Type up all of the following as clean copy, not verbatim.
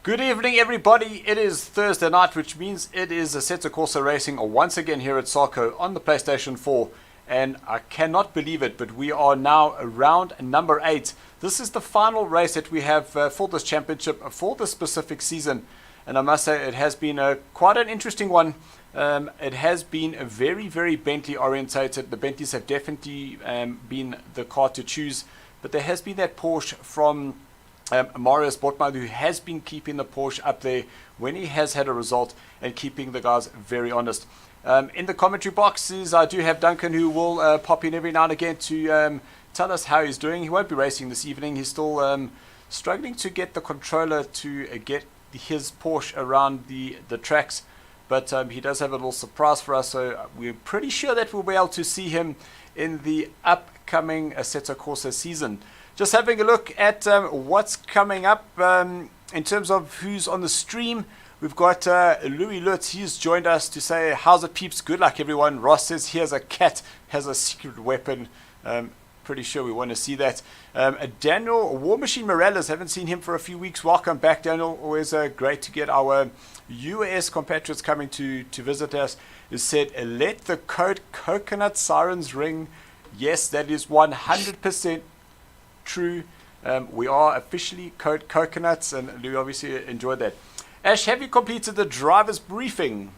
Good evening, everybody. It is Thursday night, which means it is Assetto Corsa Racing once again here at SARCO on the PlayStation 4. And I cannot believe it, but we are now round number 8. This is the final race that we have for this championship, for this specific season. And I must say, it has been quite an interesting one. It has been very, very Bentley orientated. The Bentleys have definitely been the car to choose. But there has been that Porsche from Marius Bortman, who has been keeping the Porsche up there when he has had a result and keeping the guys very honest. In the commentary boxes, I do have Duncan, who will pop in every now and again to tell us how he's doing. He won't be racing this evening. He's still struggling to get the controller to get his Porsche around the tracks. But he does have a little surprise for us, so we're pretty sure that we'll be able to see him in the upcoming Assetto Corsa season. Just having a look at what's coming up in terms of who's on the stream. We've got Louis Lutz. He's joined us to say, how's it, peeps? Good luck, everyone. Ross says, here's a cat, has a secret weapon. Pretty sure we want to see that. Daniel War Machine Morales, haven't seen him for a few weeks. Welcome back, Daniel. Always great to get our US compatriots coming to visit us. He said, let the coconut sirens ring. Yes, that is 100% true. We are officially coconuts, and Lou obviously enjoyed that. Ash, have you completed the driver's briefing?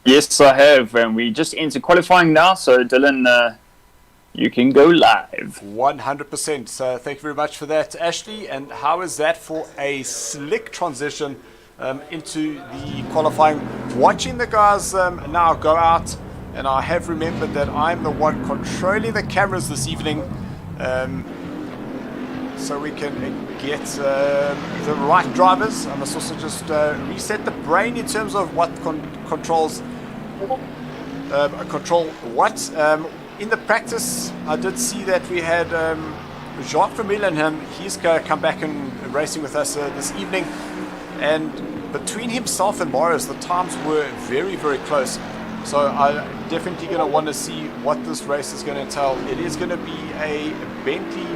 Yes, I have, and we just entered qualifying now, so Dylan, you can go live. 100%. So thank you very much for that, Ashley. And how is that for a slick transition into the qualifying? Watching the guys now go out, and I have remembered that I'm the one controlling the cameras this evening. So we can get the right drivers. I must also just reset the brain in terms of what controls control what. In the practice, I did see that we had Jacques Vermeulen, and he's going to come back and racing with us this evening. And between himself and Marius, the times were very, very close. So I'm definitely going to want to see what this race is going to entail. It is going to be a Bentley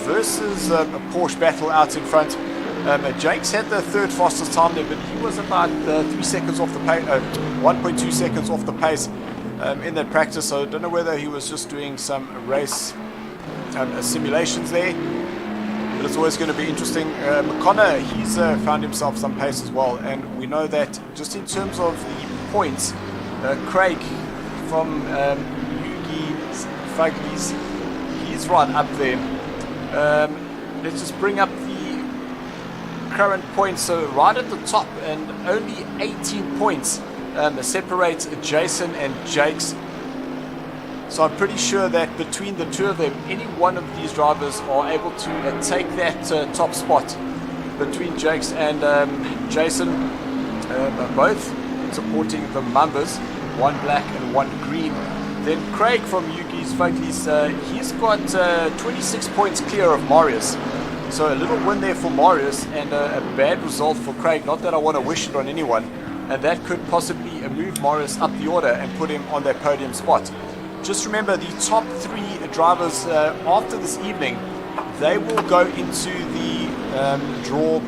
versus a Porsche battle out in front. Jakes had the third fastest time there, but he was about 3 seconds off the pace, 1.2 seconds off the pace in that practice. So I don't know whether he was just doing some race simulations there, but it's always going to be interesting. McConnor, he's found himself some pace as well, and we know that just in terms of the points, Craig from Yugi's Fugleys, he's right up there. Let's just bring up the current points. So right at the top, and only 18 points separate Jason and Jakes. So I'm pretty sure that between the two of them, any one of these drivers are able to take that top spot between Jakes and Jason, both supporting the Mambas, one black and one green. Then Craig from Yugi's Fugleys, he's got 26 points clear of Marius. So a little win there for Marius, and a bad result for Craig. Not that I want to wish it on anyone. And that could possibly move Marius up the order and put him on that podium spot. Just remember, the top 3 drivers after this evening, they will go into the draw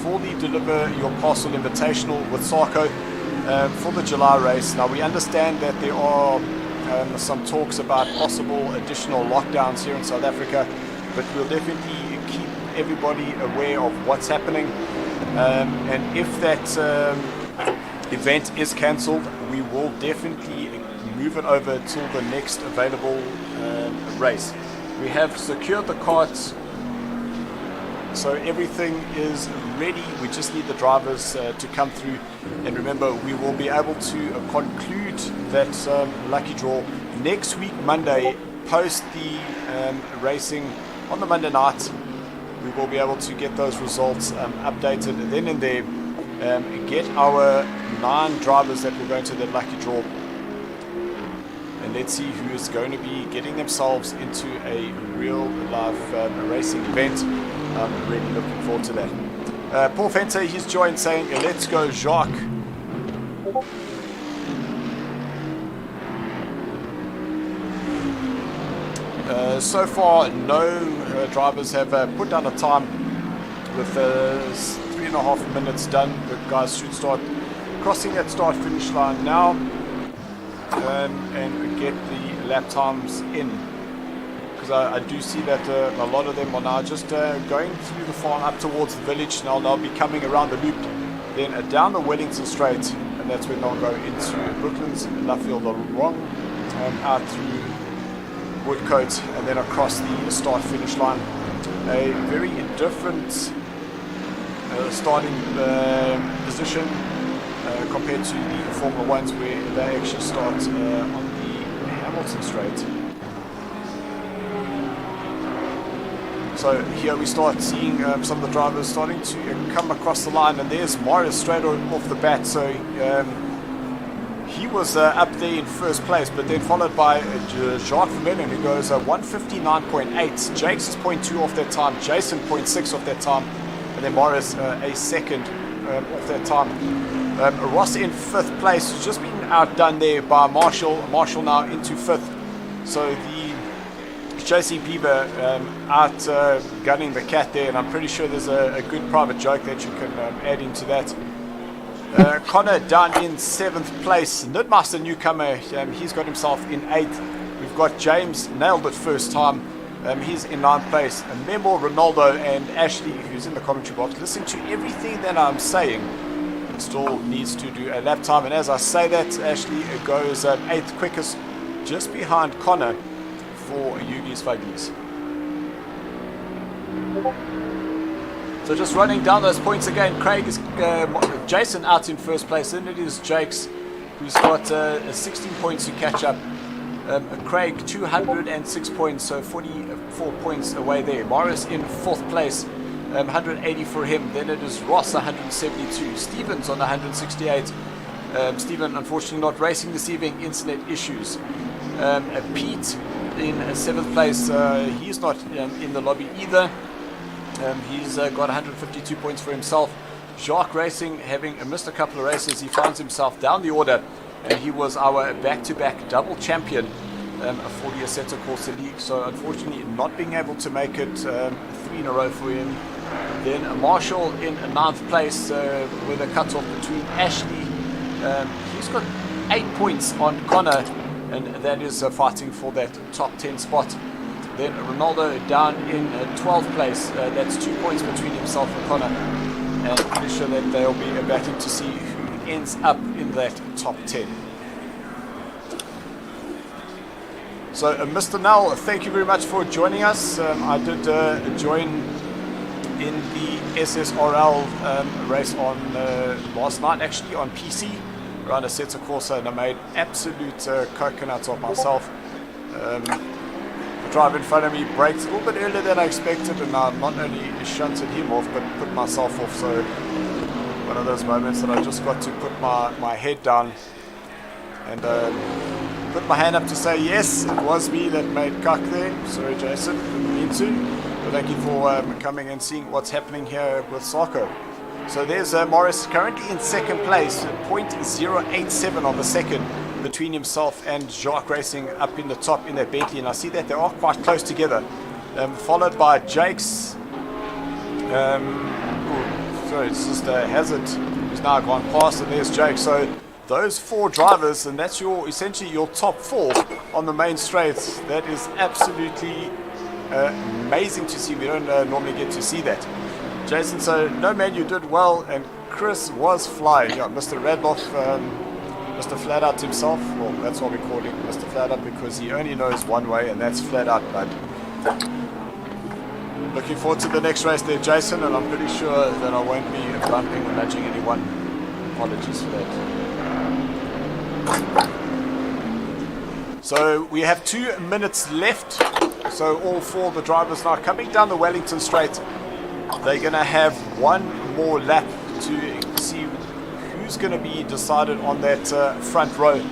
for the Deliver Your Parcel Invitational with SARCO for the July race. Now, we understand that there are some talks about possible additional lockdowns here in South Africa, but we'll definitely keep everybody aware of what's happening. And if that event is cancelled, we will definitely move it over till the next available race. We have secured the carts, so everything is ready. We just need the drivers to come through. And remember, we will be able to conclude that lucky draw next week, Monday, post the racing on the Monday night. We will be able to get those results updated then and there, get our 9 drivers that will go into the lucky draw, and let's see who is going to be getting themselves into a real life racing event. I'm really looking forward to that. Paul Fenter, he's joined saying, let's go Jacques. So far, no drivers have put down a time with 3.5 3.5 minutes done. The guys should start crossing that start finish line now, and get the lap times in, because I do see that a lot of them are now just going through the farm up towards the village. Now they'll be coming around the loop, then down the Wellington Straight, and that's when they'll go into Brooklands, Luffield along, out through Woodcote, and then across the start finish line. A very different starting position compared to the Formula Ones, where they actually start on the Hamilton Straight. So here we start seeing some of the drivers starting to come across the line, and there's Morris straight off the bat. So he was up there in first place, but then followed by Jacques Vermeulen, who goes 159.8. Jakes is 0.2 off that time, Jason 0.6 off that time, and then Morris a second off that time. Ross in fifth place, just been outdone there by Marshall. Marshall now into fifth. So the JC Bieber out gunning the cat there, and I'm pretty sure there's a good private joke that you can add into that. Connor down in 7th place. Nidmaster newcomer, he's got himself in 8th. We've got James, nailed it first time. He's in 9th place. And Memo, Ronaldo and Ashley, who's in the commentary box, listen to everything that I'm saying. Still needs to do a lap time, and as I say that, Ashley goes 8th quickest, just behind Connor for Yugi's Fuggies. So just running down those points again, Craig is Jason out in first place, and it is Jakes who's got 16 points to catch up. Craig 206 points, so 44 points away there. Morris in 4th place, 180 for him. Then it is Ross 172, Stevens on 168. Stephen unfortunately not racing this evening, internet issues. Pete in 7th place, he's not in the lobby either. He's got 152 points for himself. Jacques Racing, having missed a couple of races, he finds himself down the order, and he was our back-to-back double champion for the Assetto Corsa League. So unfortunately not being able to make it 3 in a row for him. Then Marshall in 9th place with a cut-off between Ashley. He's got 8 points on Connor, and that is fighting for that top 10 spot. Then Ronaldo down in 12th place. That's 2 points between himself and Connor. And I'm pretty sure that they'll be battling to see who ends up in that top 10. So Mr. Null, thank you very much for joining us. I did join in the SSRL race on last night, actually on PC, around Assetto Corsa, and I made absolute coconuts of myself. The driver in front of me braked a little bit earlier than I expected, and I not only shunted him off but put myself off. So one of those moments that I just got to put my head down and put my hand up to say yes, it was me that made cuck there. Sorry Jason, didn't mean to. But thank you for coming and seeing what's happening here with SARCO. So there's Morris currently in 2nd place, 0.087 of a second between himself and Jacques Racing up in the top in that Bentley, and I see that they are quite close together. Followed by Jakes. Sorry, it's just Hazard who's now gone past, and there's Jakes. So those 4 drivers, and that's essentially your top 4 on the main straights. That is absolutely amazing to see. We don't normally get to see that. Jason, so no man, you did well, and Chris was flying. Yeah, Mr. Radloff, Mr. Flat Out himself. Well, that's what we call him, Mr. Flat Out, because he only knows one way, and that's flat out, bud. Looking forward to the next race there, Jason, and I'm pretty sure that I won't be bumping or nudging anyone. Apologies for that. So we have 2 minutes left. So all 4 of the drivers now coming down the Wellington Straight. They're going to have 1 more lap to see who's going to be decided on that front row.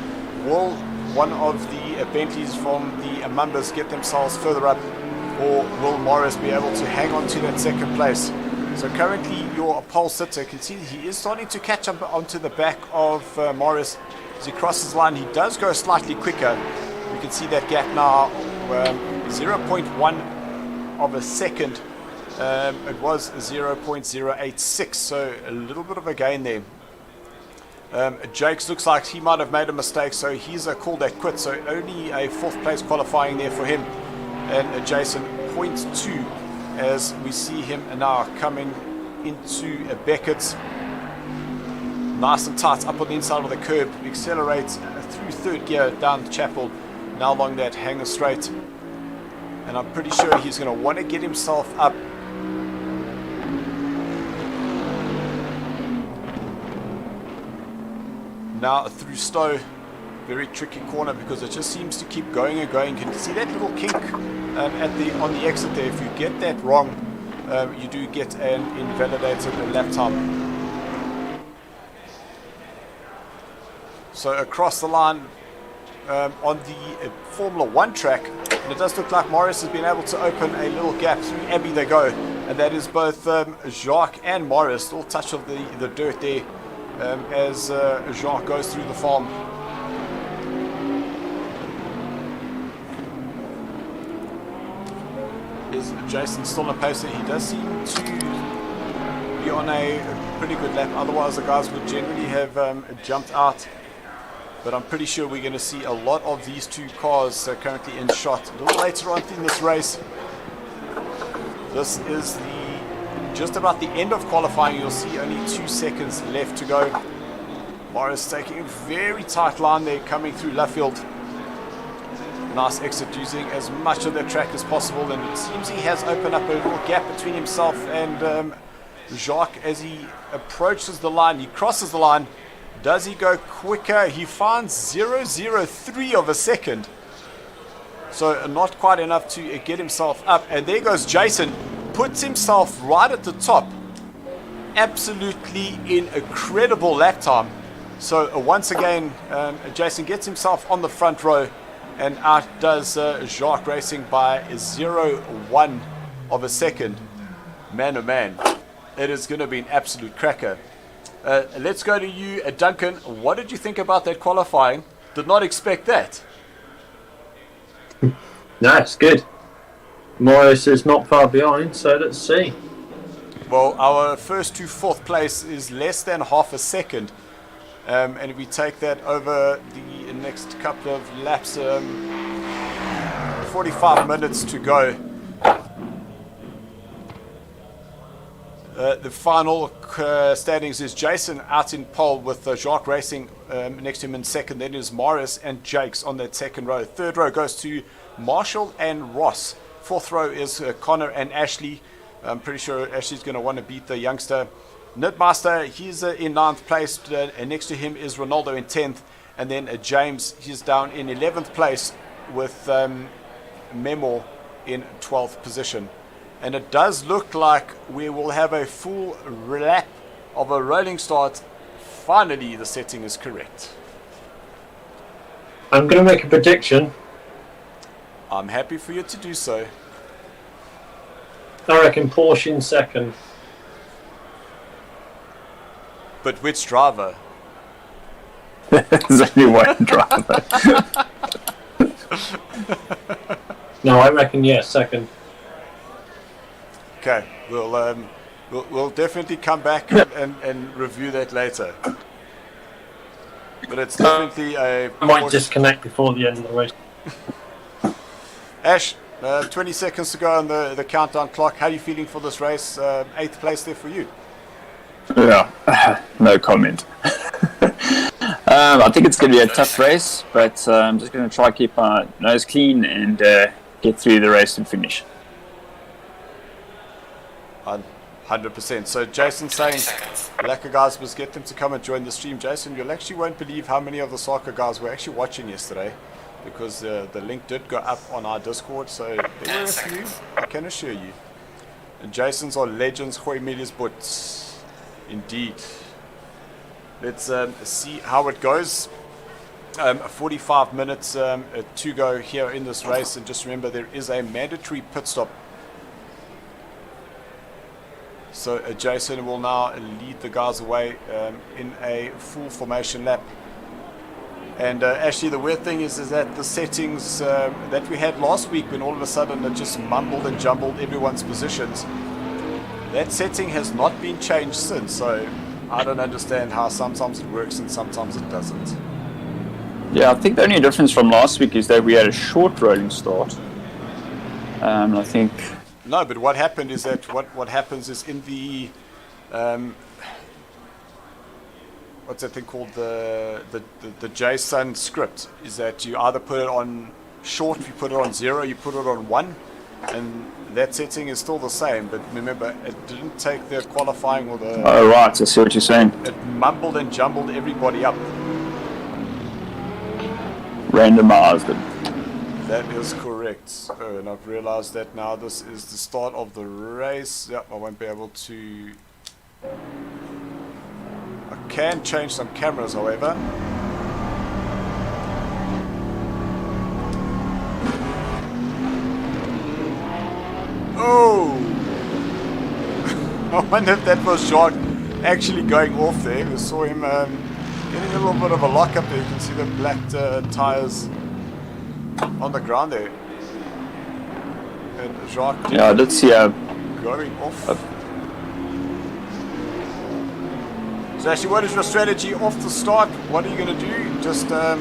Will one of the Bentleys from the Amumbas get themselves further up, or will Morris be able to hang on to that 2nd place? So currently your pole sitter, you can see he is starting to catch up onto the back of Morris as he crosses the line. He does go slightly quicker. You can see that gap now, 0.1 of a second It was 0.086, so a little bit of a gain there. Jakes looks like he might have made a mistake, so he's called that quit. So only a 4th place qualifying there for him. And Jason, 0.2, as we see him now coming into Beckett. Nice and tight up on the inside of the curb. Accelerates through 3rd gear down the Chapel. Now along that hanger straight. And I'm pretty sure he's going to want to get himself up. Now through Stowe, very tricky corner because it just seems to keep going and going. You can see that little kink on the exit there. If you get that wrong, you do get an invalidated lap time. So across the line on the Formula 1 track, and it does look like Morris has been able to open a little gap. Through Abbey they go, and that is both Jacques and Morris. All touch of the dirt there. As Jacques goes through the farm. Is Jason still on pace? He does seem to be on a pretty good lap. Otherwise the guys would generally have jumped out. But I'm pretty sure we're going to see a lot of these two cars currently in shot. A little later on in this race. This is just about the end of qualifying. You'll see only 2 seconds left to go. Morris taking a very tight line there coming through Luffield. Nice exit using as much of the track as possible, and it seems he has opened up a little gap between himself and Jacques as he approaches the line. He crosses the line. Does he go quicker? He finds 0.003 of a second. So not quite enough to get himself up. And there goes Jason. Puts himself right at the top. Absolutely incredible lap time. So once again, Jason gets himself on the front row and outdoes Jacques Racing by 0.1 of a second. Man oh man, it is going to be an absolute cracker. Let's go to you, Duncan. What did you think about that qualifying? Did not expect that. No, it's good. Morris is not far behind, so let's see. Well, our first to 4th place is less than half a second. And if we take that over the next couple of laps, 45 minutes to go. The final standings is Jason out in pole with Jacques Racing next to him in 2nd. Then is Morris and Jakes on that 2nd row. 3rd row goes to Marshall and Ross. 4th row is Connor and Ashley. I'm pretty sure Ashley's going to want to beat the youngster. Nidmaster, he's in 9th place. And next to him is Ronaldo in 10th. And then James, he's down in 11th place with Memo in 12th position. And it does look like we will have a full lap of a rolling start. Finally, the setting is correct. I'm going to make a prediction. I'm happy for you to do so. I reckon Porsche in 2nd. But which driver? There's only one driver. No, I reckon, yeah, 2nd. Okay, we'll definitely come back and review that later. But it's definitely a... I might disconnect before the end of the race. Ash, 20 seconds to go on the countdown clock. How are you feeling for this race? 8th place there for you. Yeah, no comment. I think it's going to be a tough race, but I'm just going to try to keep my nose clean and get through the race and finish. 100%. So Jason's saying, Lacquer guys, must get them to come and join the stream. Jason, you actually won't believe how many of the SARCO guys were actually watching yesterday, because the link did go up on our Discord, so there were a few, I can assure you. And Jason's are legends, gooi medias boots. Indeed. Let's see how it goes. 45 minutes to go here in this race, and just remember there is a mandatory pit stop. So Jason will now lead the guys away in a full formation lap. And actually the weird thing is that the settings that we had last week, when all of a sudden it just mumbled and jumbled everyone's positions, that setting has not been changed since, so I don't understand how sometimes it works and sometimes it doesn't. Yeah, I think the only difference from last week is that we had a short rolling start. I think... No, but what happened is that what happens is in the... what's that thing called? The JSON script, is that you either put it on short, you put it on 0, you put it on 1, and that setting is still the same, but remember, it didn't take the qualifying or the... Oh, right, I see what you're saying. It mumbled and jumbled everybody up. Randomized it. That is correct. Oh, and I've realized that now this is the start of the race. Yep, I won't be able to... I can change some cameras, however. Oh! I wonder if that was Jacques actually going off there. We saw him getting a little bit of a lock-up there. You can see the black tyres on the ground there. And Jacques... Yeah, I did see a... going off. So actually, what is your strategy off the start? What are you going to do? Just try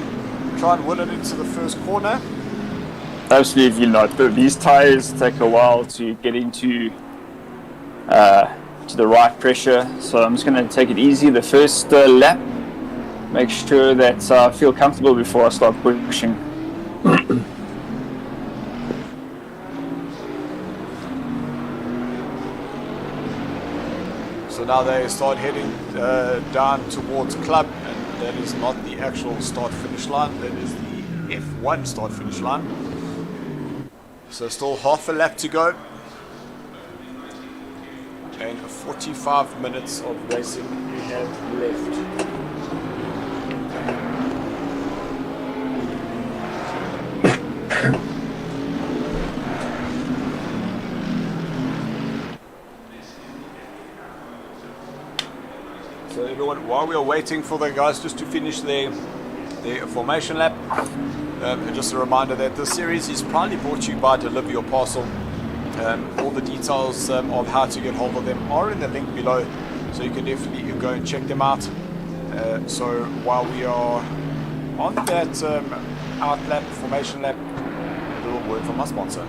and win it into the first corner? Absolutely not. These tires take a while to get into to the right pressure, so I'm just going to take it easy the first lap. Make sure that I feel comfortable before I start pushing. So now they start heading down towards club, and that is not the actual start-finish line. That is the F1 start-finish line. So still half a lap to go, and 45 minutes of racing we have left. So everyone, while we are waiting for the guys just to finish their formation lap, just a reminder that this series is proudly brought to you by Deliver Your Parcel. All the details of how to get hold of them are in the link below, so you can definitely go and check them out. So while we are on that out lap, formation lap, a little word from our sponsor.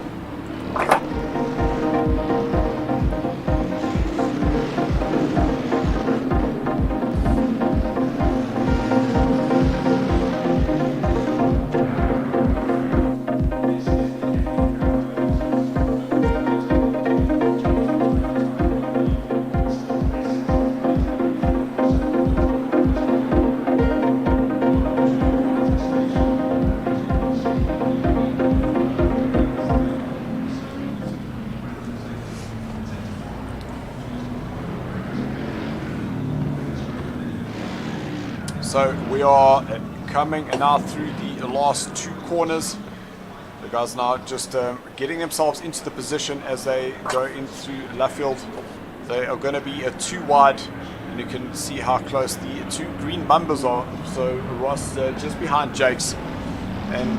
So we are coming now through the last two corners. The guys now just getting themselves into the position as they go in through Luffield. They are going to be a 2 wide, and you can see how close the 2 green bumpers are. So Ross just behind Jakes, and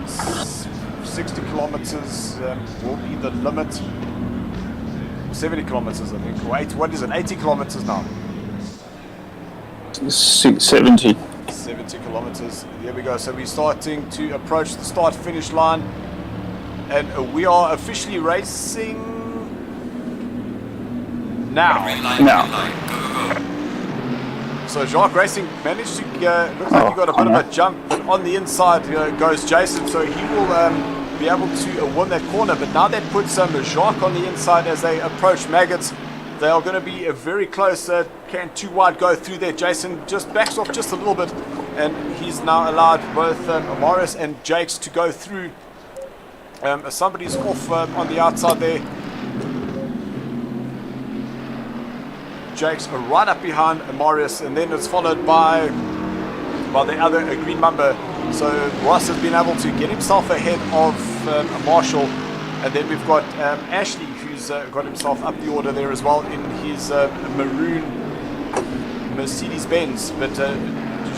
60 kilometers will be the limit. 70 kilometers, I think. Wait, what is it? 80 kilometers now. 70 kilometers. There we go. So we're starting to approach the start-finish line, and we are officially racing now. So Jacques Racing managed to looks like he got a bit of a jump, but on the inside goes Jason, so he will be able to win that corner. But now that puts Jacques on the inside as they approach Maggots. They are going to be very close. Can 2 wide go through there? Jason just backs off just a little bit, and he's now allowed both Morris and Jakes to go through. Somebody's off on the outside there. Jakes are right up behind Morris, and then it's followed by the other green number. So Ross has been able to get himself ahead of Marshall, and then we've got Ashley, who's got himself up the order there as well in his maroon Mercedes-Benz. But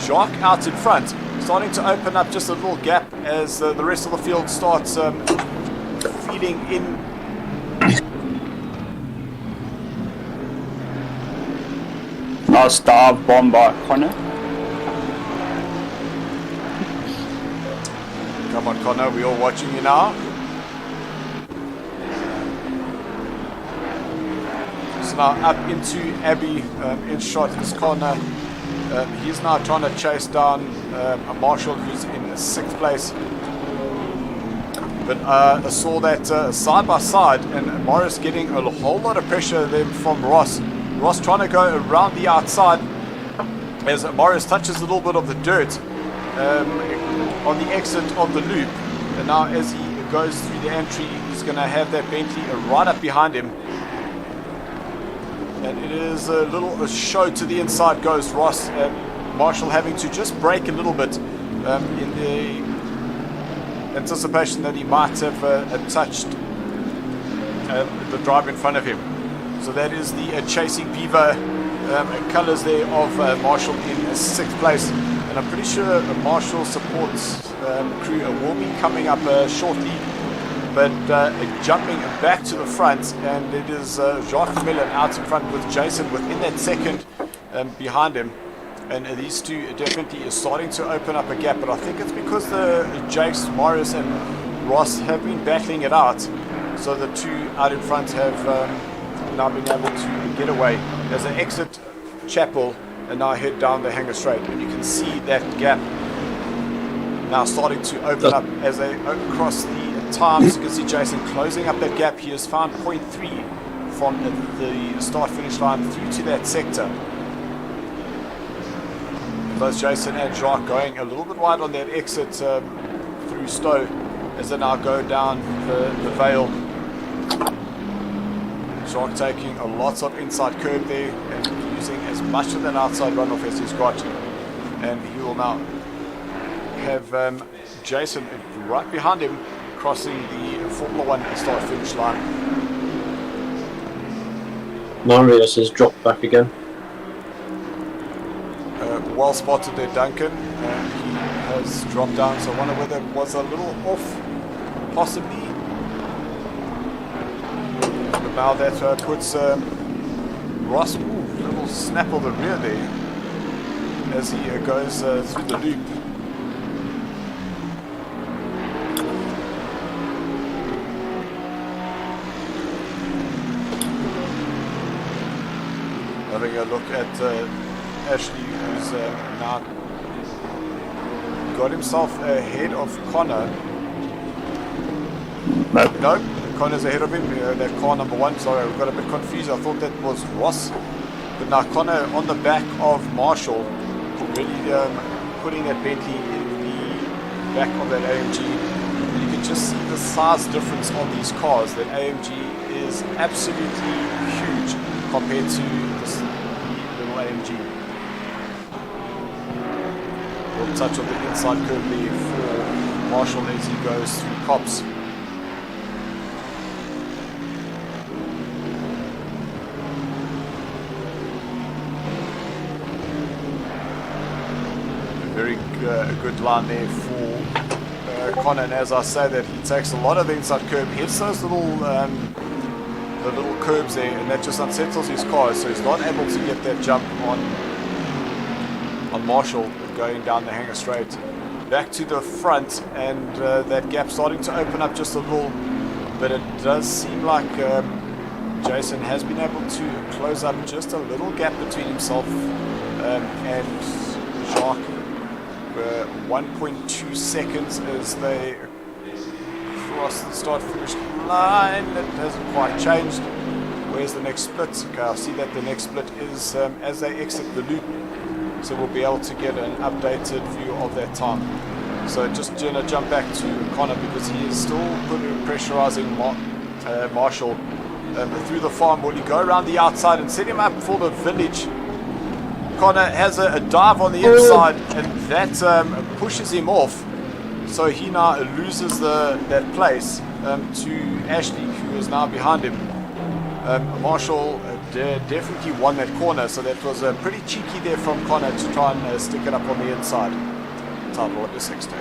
Jacques out in front, starting to open up just a little gap as the rest of the field starts feeding in. Nice dive bomb by Connor. Come on, Connor, we're all watching you now. So now up into Abbey, in shot is Connor. He's now trying to chase down a Marshall who's in 6th place. But I saw that side by side, and Morris getting a whole lot of pressure there from Ross. Ross trying to go around the outside as Morris touches a little bit of the dirt on the exit of the loop. And now as he goes through the entry, he's going to have that Bentley right up behind him. And it is a little show to the inside goes Ross. Marshall having to just brake a little bit in the anticipation that he might have touched the driver in front of him. So that is the Chasing Beaver colours there of Marshall in 6th place. And I'm pretty sure Marshall supports crew will be coming up shortly. But jumping back to the front, and it is Jacques Vermeulen out in front with Jason within that second behind him. And these two definitely is starting to open up a gap, but I think it's because the Jakes, Morris and Ross have been battling it out. So the two out in front have now been able to get away as they exit Chapel and now head down the Hanger Straight. And you can see that gap now starting to open up as they cross the times. You can see Jason closing up that gap. He has found 0.3 from the start-finish line through to that sector. Both Jason and Jacques going a little bit wide on that exit through Stowe as they now go down the Vale. Jacques taking a lot of inside curb there and using as much of that outside runoff as he's got. And he will now have Jason right behind him crossing the Formula 1 start-finish line. Marius has dropped back again. Well spotted there, Duncan. He has dropped down, so I wonder whether it was a little off, possibly. But now that puts Ross, a little snap of the rear there as he goes through the loop. Having a look at Ashley, who's now got himself ahead of Connor. No, Connor's ahead of him. That car number 1. Sorry, I got a bit confused. I thought that was Ross. But now Connor on the back of Marshall, really putting that Bentley in the back of that AMG. And you can just see the size difference on these cars. That AMG is absolutely huge compared to this little AMG. We'll touch on the inside curve there for Marshall as he goes through Cops. Very good line there for Connor, and as I say that he takes a lot of the inside curb, hits those little the little curbs there, and that just unsettles his car, so he's not able to get that jump on Marshall going down the Hanger Straight. Back to the front, and that gap starting to open up just a little, but it does seem like Jason has been able to close up just a little gap between himself and Jacques. 1.2 seconds as they cross the start-finish line. That hasn't quite changed. Where's the next split? Okay, I see that the next split is as they exit the loop, so we'll be able to get an updated view of that time. So just going to jump back to Connor because he is still pressurizing Marshall through the farm. Will he go around the outside and set him up for the village? Connor has a dive on the inside, and that pushes him off. So he now loses that place to Ashley, who is now behind him. Marshall definitely won that corner, so that was pretty cheeky there from Connor to try and stick it up on the inside. Title under 16.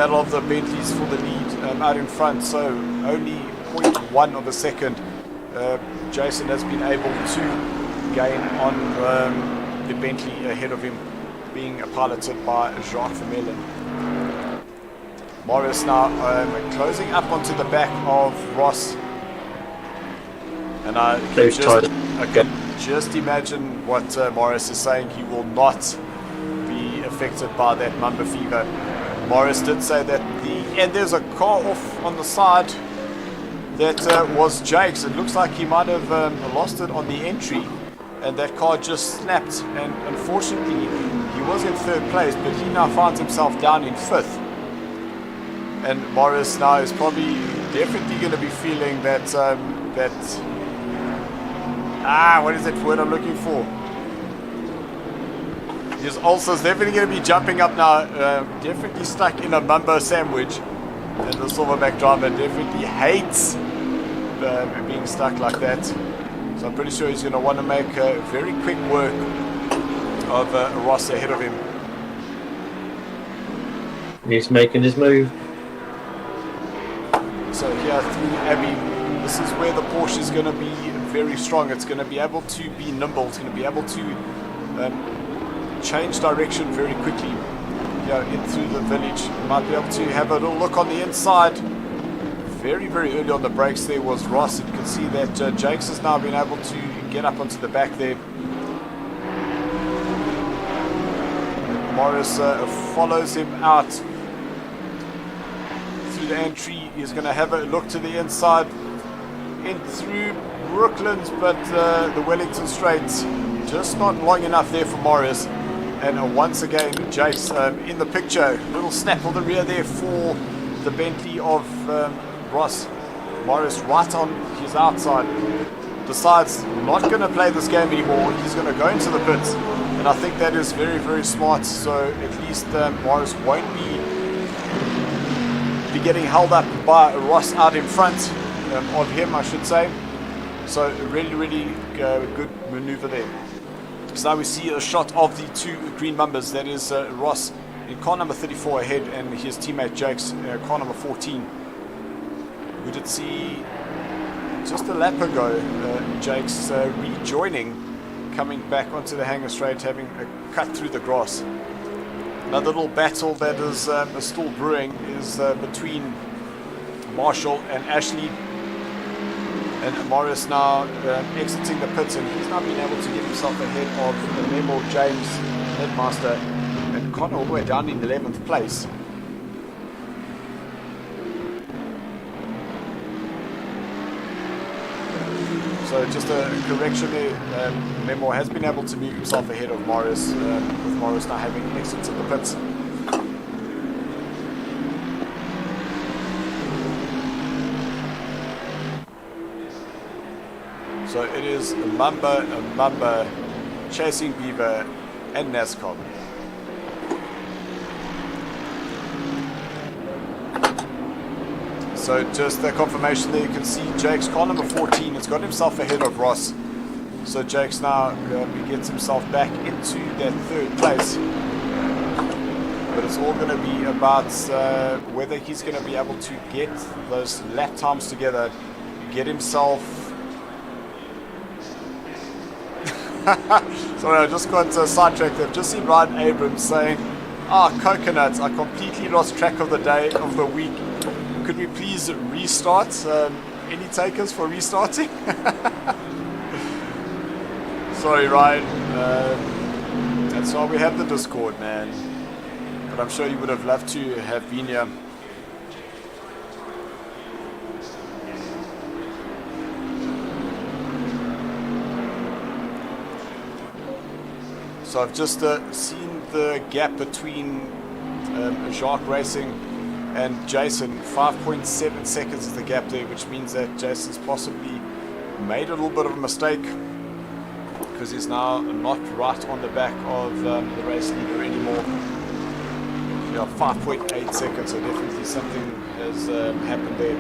battle of the Bentleys for the lead out in front. So only 0.1 of a second. Jason has been able to gain on the Bentley ahead of him, being piloted by Jacques Vermeulen. Morris now closing up onto the back of Ross. And I can just imagine what Morris is saying. He will not be affected by that Mamba fever. Morris did say that and there's a car off on the side that was Jake's. It looks like he might have lost it on the entry, and that car just snapped. And unfortunately, he was in third place, but he now finds himself down in fifth. And Morris now is probably definitely going to be feeling that what is that word I'm looking for? His ulcer's definitely going to be jumping up now. Definitely stuck in a Mumbo sandwich. And the Silverback driver definitely hates being stuck like that. So I'm pretty sure he's going to want to make very quick work of Ross ahead of him. He's making his move. So here through Abbey, this is where the Porsche is going to be very strong. It's going to be able to be nimble. It's going to be able to change direction very quickly. In through the village, you might be able to have a little look on the inside. Very, very early on the brakes there was Ross. You can see that Jakes has now been able to get up onto the back there. Morris follows him out through the entry. He's going to have a look to the inside, in through Brooklands, but the Wellington Straits just not long enough there for Morris. And once again, Jakes in the picture. Little snap of the rear there for the Bentley of Ross. Morris right on his outside. Decides not going to play this game anymore. He's going to go into the pits. And I think that is very, very smart. So at least Morris won't be getting held up by Ross out in front of him, I should say. So really, really good maneuver there. So now we see a shot of the two green Mumbas. That is Ross in car number 34 ahead, and his teammate Jakes, car number 14. We did see just a lap ago Jakes rejoining, coming back onto the hangar straight, having a cut through the grass. Another little battle that is still brewing is between Marshall and Ashley. And Morris now exiting the pits, and he's now been able to get himself ahead of the Memo James Headmaster and Connor all the way down in 11th place. So just a correction there, Memo has been able to move himself ahead of Morris, with Morris now having exited the pits. So it is Mamba, Chasing Beaver, and NASCAR. So just a confirmation there, you can see Jake's car number 14 has got himself ahead of Ross. So Jake's now gets himself back into that third place. But it's all going to be about whether he's going to be able to get those lap times together, get himself... Sorry, I just got sidetracked. I've just seen Ryan Abrams saying, coconuts, I completely lost track of the day, of the week. Could we please restart? Any takers for restarting? Sorry, Ryan. That's why we have the Discord, man. But I'm sure you would have loved to have been here. So I've just seen the gap between Jacques Racing and Jason. 5.7 seconds is the gap there, which means that Jason's possibly made a little bit of a mistake, because he's now not right on the back of the race leader anymore. Yeah, 5.8 seconds, so definitely something has happened there.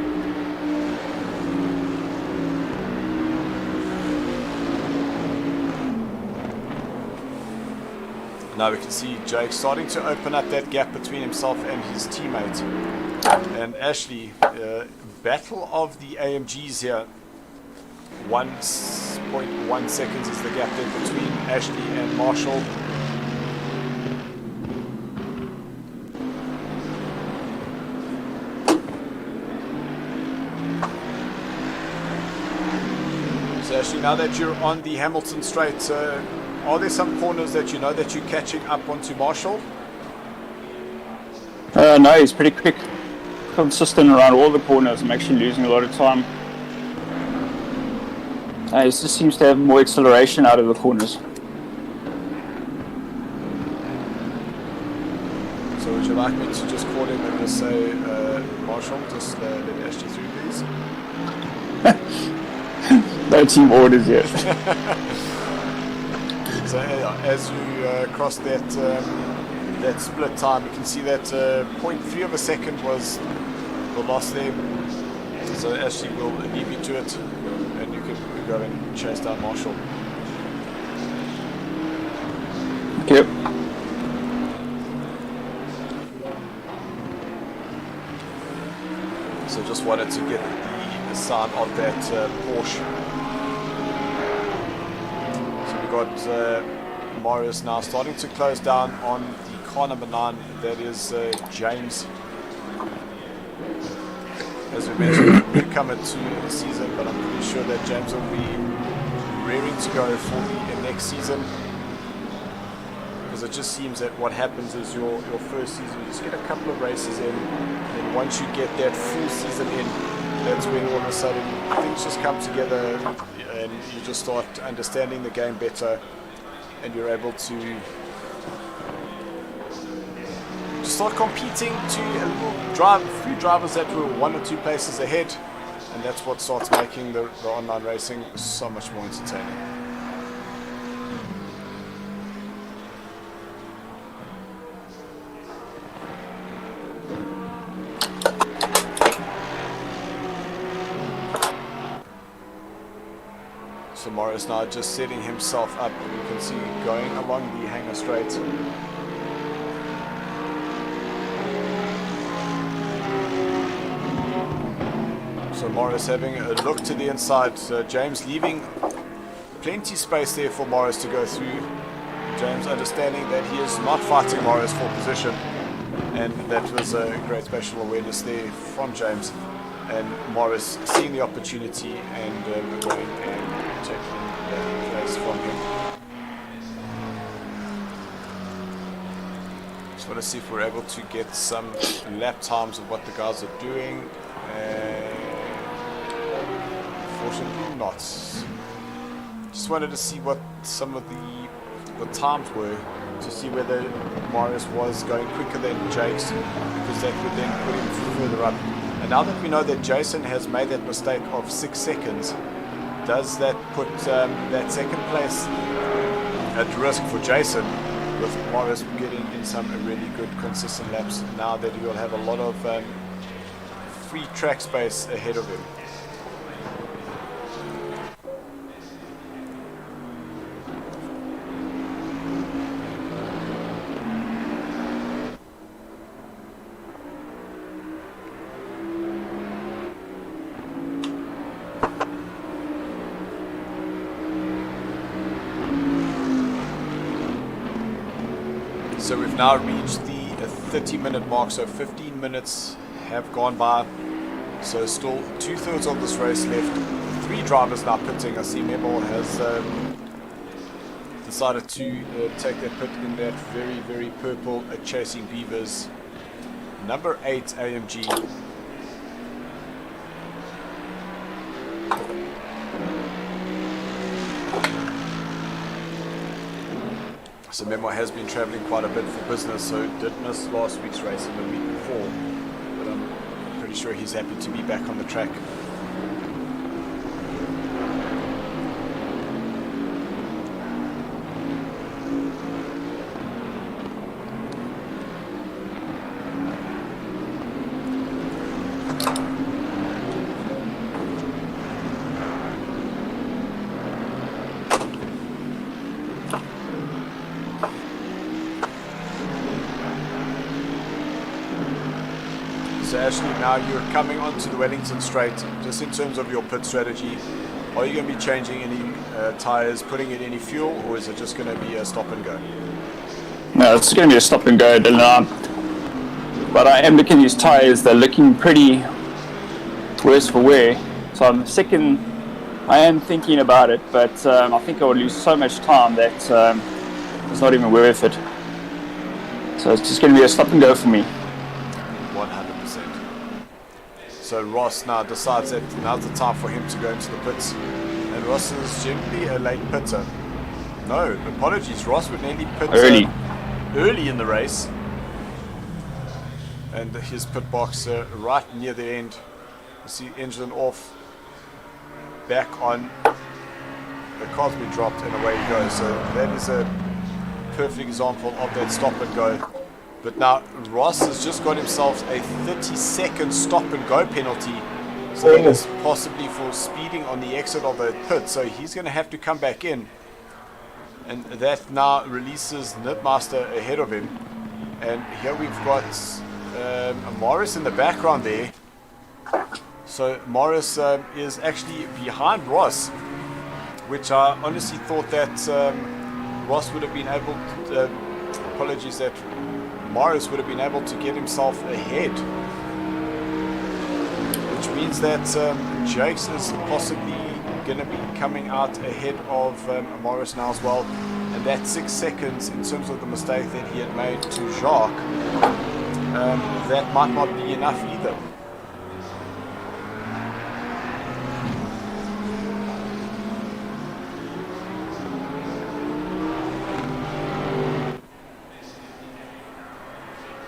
Now we can see Jake starting to open up that gap between himself and his teammate. And Ashley, battle of the AMGs here. 1.1 seconds is the gap there between Ashley and Marshall. So Ashley, now that you're on the Hamilton straight, are there some corners that you know that you're catching up onto Marshall? No, he's pretty quick, consistent around all the corners. I'm actually losing a lot of time. He just seems to have more acceleration out of the corners. So would you like me to just call him and just say, Marshall, just let Ashley through, please? No team orders yet. So as you cross that that split time, you can see that 0.3 of a second was the loss there. So Ashley will leave you to it, and you can go and chase down Marshall. Yep. So just wanted to get the sound of that Porsche. So we got Morris now starting to close down on the car number 9. That is James. As we mentioned, newcomer to the season, but I'm pretty sure that James will be raring to go for the next season. Because it just seems that what happens is your first season, you just get a couple of races in, and once you get that full season in, that's when all of a sudden things just come together and you just start understanding the game better, and you're able to start competing to a few drivers that were 1 or 2 places ahead, and that's what starts making the online racing so much more entertaining. So Morris now just setting himself up, you can see going along the hangar straight. So Morris having a look to the inside, James leaving plenty space there for Morris to go through. James understanding that he is not fighting Morris for position, and that was a great spatial awareness there from James, and Morris seeing the opportunity and going and taking that place from him. Just want to see if we're able to get some lap times of what the guys are doing. Unfortunately not. Just wanted to see what some of the times were, to see whether Morris was going quicker than Jake's, because that would then put him further up. And now that we know that Jason has made that mistake of 6 seconds, does that put that second place at risk for Jason, with Morris getting in some really good consistent laps, now that he will have a lot of free track space ahead of him? So we've now reached the 30-minute mark, so 15 minutes have gone by. So still 2/3 of this race left. 3 drivers now pitting. I see Memo has decided to take that pit in that very, very purple Chasing Beavers number 8 AMG. So Memo has been travelling quite a bit for business, so did miss last week's race and the week before, but I'm pretty sure he's happy to be back on the track. Ashley, now you're coming onto the Wellington Straight. Just in terms of your pit strategy, are you going to be changing any tyres, putting in any fuel, or is it just going to be a stop and go? No, it's going to be a stop and go, Dylan. But I am looking at these tyres, they're looking pretty worse for wear. So I am thinking about it, but I think I would lose so much time that it's not even worth it. So it's just going to be a stop and go for me. 100%. So Ross now decides that now's the time for him to go into the pits. And Ross is generally a late pitter. No, apologies, Ross would nearly pit early in the race. And his pit box right near the end. You see engine off, back on, the car's been dropped and away he goes. So that is a perfect example of that stop and go. But now Ross has just got himself a 30-second stop and go penalty. So that is possibly for speeding on the exit of the pit. So he's going to have to come back in. And that now releases Nidmaster ahead of him. And here we've got Morris in the background there. So Morris is actually behind Ross, which I honestly thought that Ross would have been able to, apologies, that Morris would have been able to get himself ahead. Which means that Jakes is possibly going to be coming out ahead of Morris now as well. And that 6 seconds in terms of the mistake that he had made to Jacques, that might not be enough either.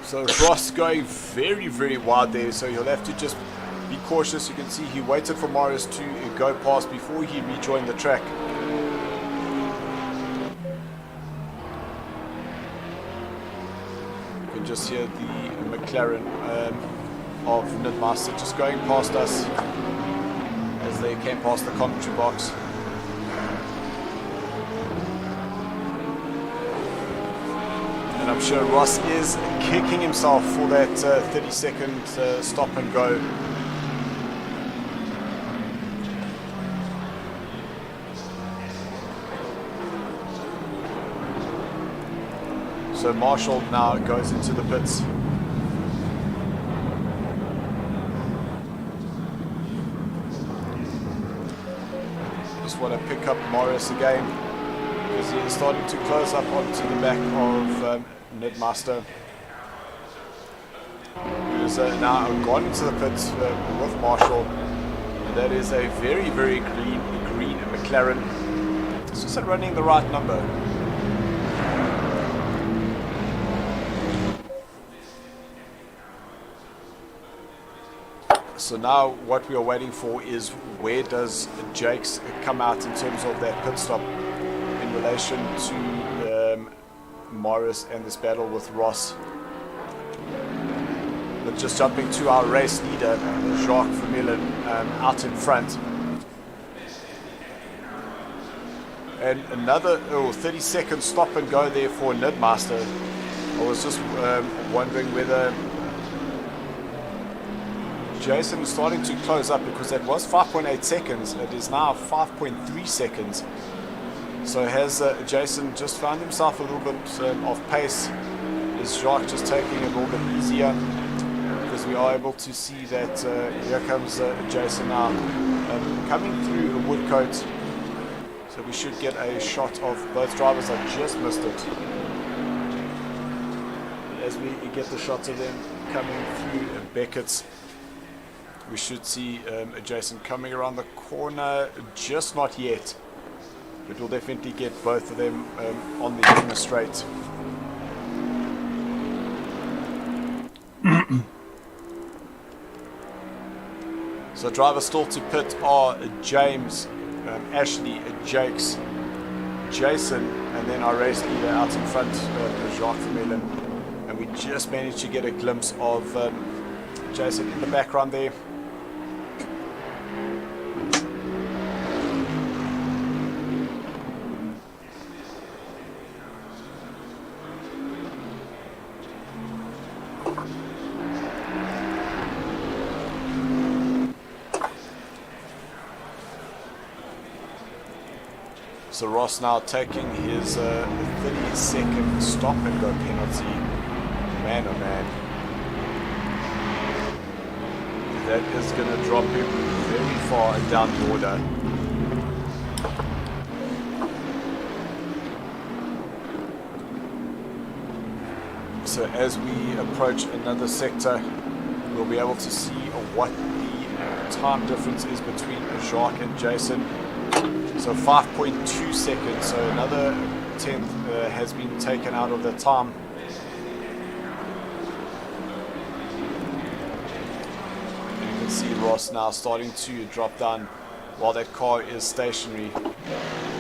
So Ross going very, very wide there, so he'll have to just be cautious. You can see he waited for Morris to go past before he rejoined the track. You can just hear the McLaren of Nidmaster just going past us as they came past the commentary box. And I'm sure Ross is kicking himself for that 30-second stop and go. So Marshall now goes into the pits. Just want to pick up Morris again, because he is starting to close up onto the back of Nidmaster, who is now gone into the pits with Marshall. And that is a very, very green McLaren. It's just running the right number. So now what we are waiting for is where does Jakes come out in terms of that pit stop in relation to Morris and this battle with Ross. But just jumping to our race leader, Jacques Vermeulen, out in front. And another 30-second stop and go there for Nidmaster. I was just wondering whether Jason is starting to close up, because that was 5.8 seconds. It is now 5.3 seconds. So has Jason just found himself a little bit off pace? Is Jacques just taking it a little bit easier? Because we are able to see that here comes Jason now coming through a woodcote. So we should get a shot of both drivers. I just missed it. As we get the shots of them coming through Beckett's, we should see Jason coming around the corner. Just not yet. But we'll definitely get both of them on the inner straight. So drivers still to pit are James, Ashley, Jakes, Jason, and then our race leader out in front, Jacques Vermeulen. And we just managed to get a glimpse of Jason in the background there. So Ross now taking his 30-second stop and go penalty. Man, oh man. That is going to drop him very far down the order. So as we approach another sector, we'll be able to see what the time difference is between Jacques and Jason. So 5.2 seconds, so another tenth has been taken out of the time. And you can see Ross now starting to drop down while that car is stationary.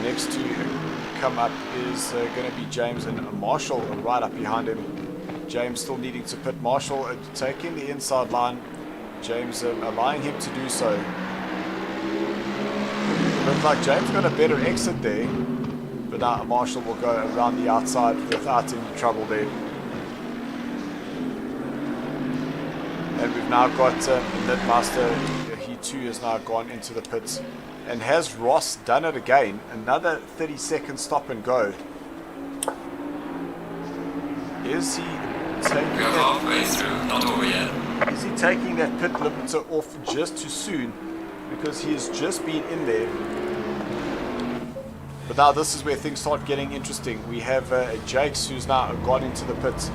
Next to come up is going to be James and Marshall right up behind him. James still needing to pit. Marshall taking the inside line. James allowing him to do so. Looks like James got a better exit there, but now Marshall will go around the outside without any trouble there. And we've now got Lidmaster. He too has now gone into the pits. And has Ross done it again? Another 30-second stop and go. Is he taking We're halfway through, not over yet. Is he taking that pit limiter off just too soon? Because he has just been in there. But now this is where things start getting interesting. We have Jakes who's now gone into the pit.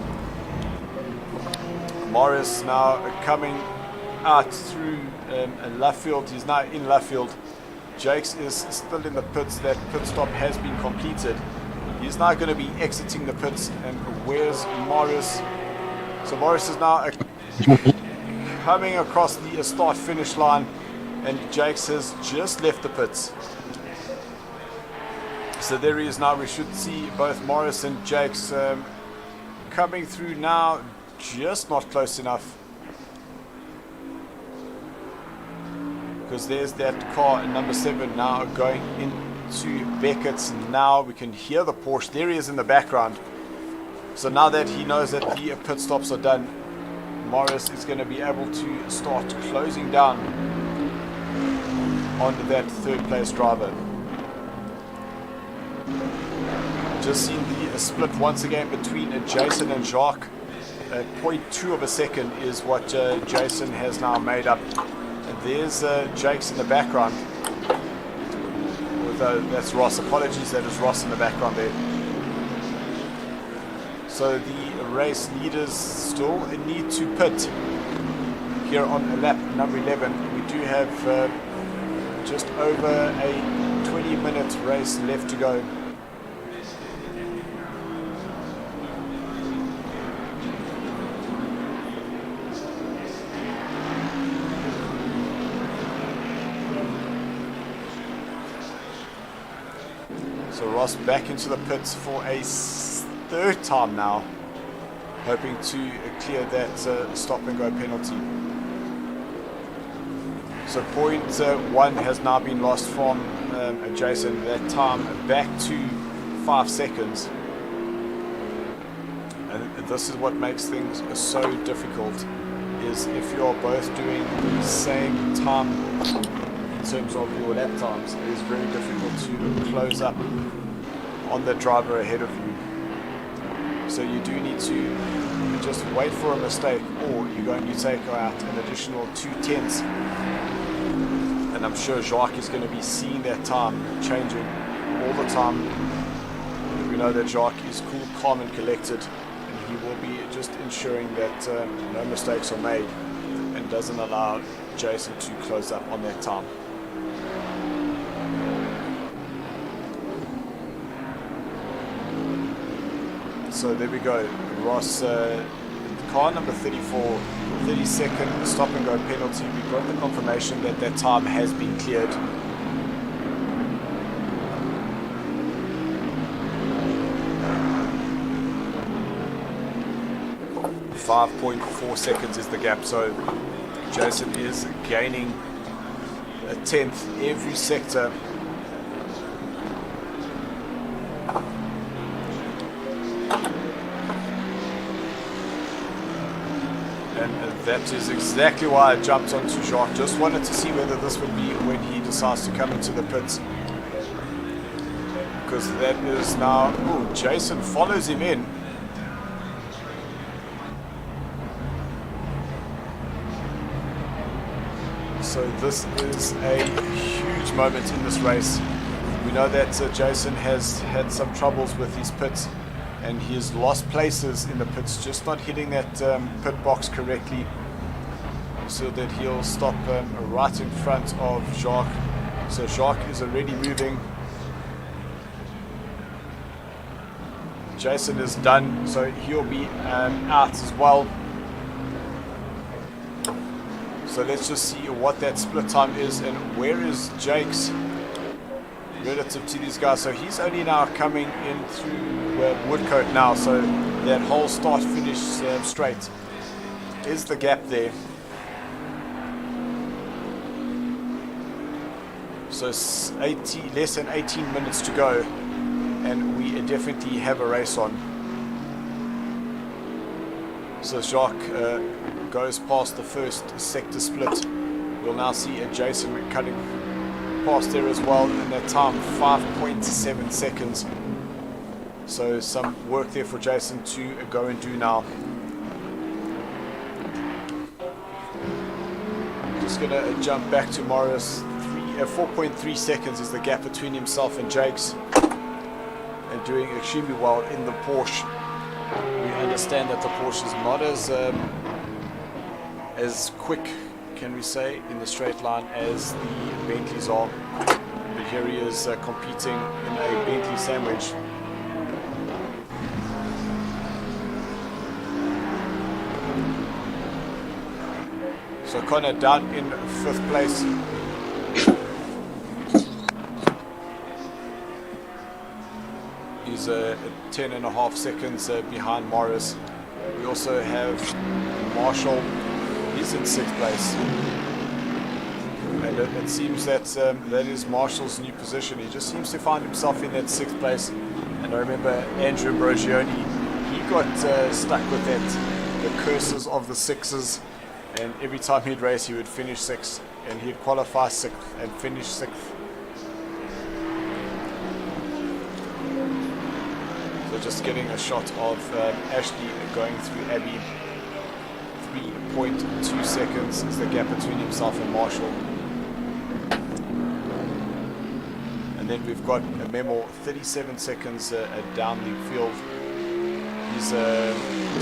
Morris now coming out through left field. He's now in left field. Jakes is still in the pits. That pit stop has been completed. He's now going to be exiting the pits. And where's Morris? So Morris is now coming across the start-finish line. And Jakes has just left the pits. So there he is now. We should see both Morris and Jakes coming through now. Just not close enough. Because there's that car, number 7, now going into Beckett's. Now we can hear the Porsche. There he is in the background. So now that he knows that the pit stops are done, Morris is going to be able to start closing down on that third place driver. Just seen the split once again between Jason and Jacques. 0.2 of a second is what Jason has now made up. And there's Jakes in the background. That's Ross. Apologies, that is Ross in the background there. So the race leaders still need to pit here on lap number 11. We do have just over a 20-minute race left to go. So Ross back into the pits for a third time now, hoping to clear that stop and go penalty. So point 1 has now been lost from Jason. That time back to 5 seconds. And this is what makes things so difficult, is if you're both doing the same time in terms of your lap times, it is very difficult to close up on the driver ahead of you. So you do need to just wait for a mistake, or you take out an additional 2/10. And I'm sure Jacques is going to be seeing that time changing all the time. We know that Jacques is cool, calm and collected, and he will be just ensuring that no mistakes are made and doesn't allow Jason to close up on that time. So there we go. Ross, car number 34, 30-second stop and go penalty. We got the confirmation that that time has been cleared. .4 seconds is the gap. So Jason is gaining a 10th every sector. That is exactly why I jumped onto Jacques. Just wanted to see whether this would be when he decides to come into the pits. because that is now... Oh, Jason follows him in. So this is a huge moment in this race. We know that Jason has had some troubles with his pits, and he has lost places in the pits, just not hitting that pit box correctly, so that he'll stop right in front of Jacques. So Jacques is already moving. Jason is done, so he'll be out as well. So let's just see what that split time is, and where is Jake's relative to these guys. So he's only now coming in through Woodcote now, so that whole start finish straight is the gap there. So less than 18 minutes to go, and we definitely have a race on. So Jacques goes past the first sector split. We'll now see a Jason cutting past there as well, and that time 5.7 seconds. So some work there for Jason to go and do now. Just gonna jump back to Morris. 4.3 seconds is the gap between himself and Jakes, and doing extremely well in the Porsche. We understand that the Porsche is not as quick, can we say, in the straight line as the Bentleys are, but here he is competing in a Bentley sandwich. So Connor down in 5th place. He's 10.5 seconds behind Morris. We also have Marshall. He's in 6th place, and it seems that that is Marshall's new position. He just seems to find himself in that 6th place. And I remember Andrew Ambrogioni, he got stuck with that, the curses of the 6s, and every time he'd race he would finish 6th, and he'd qualify 6th and finish 6th. So just getting a shot of Ashley going through Abbey. 3.2 seconds is the gap between himself and Marshall. And then we've got a Memo 37 seconds down the field. He's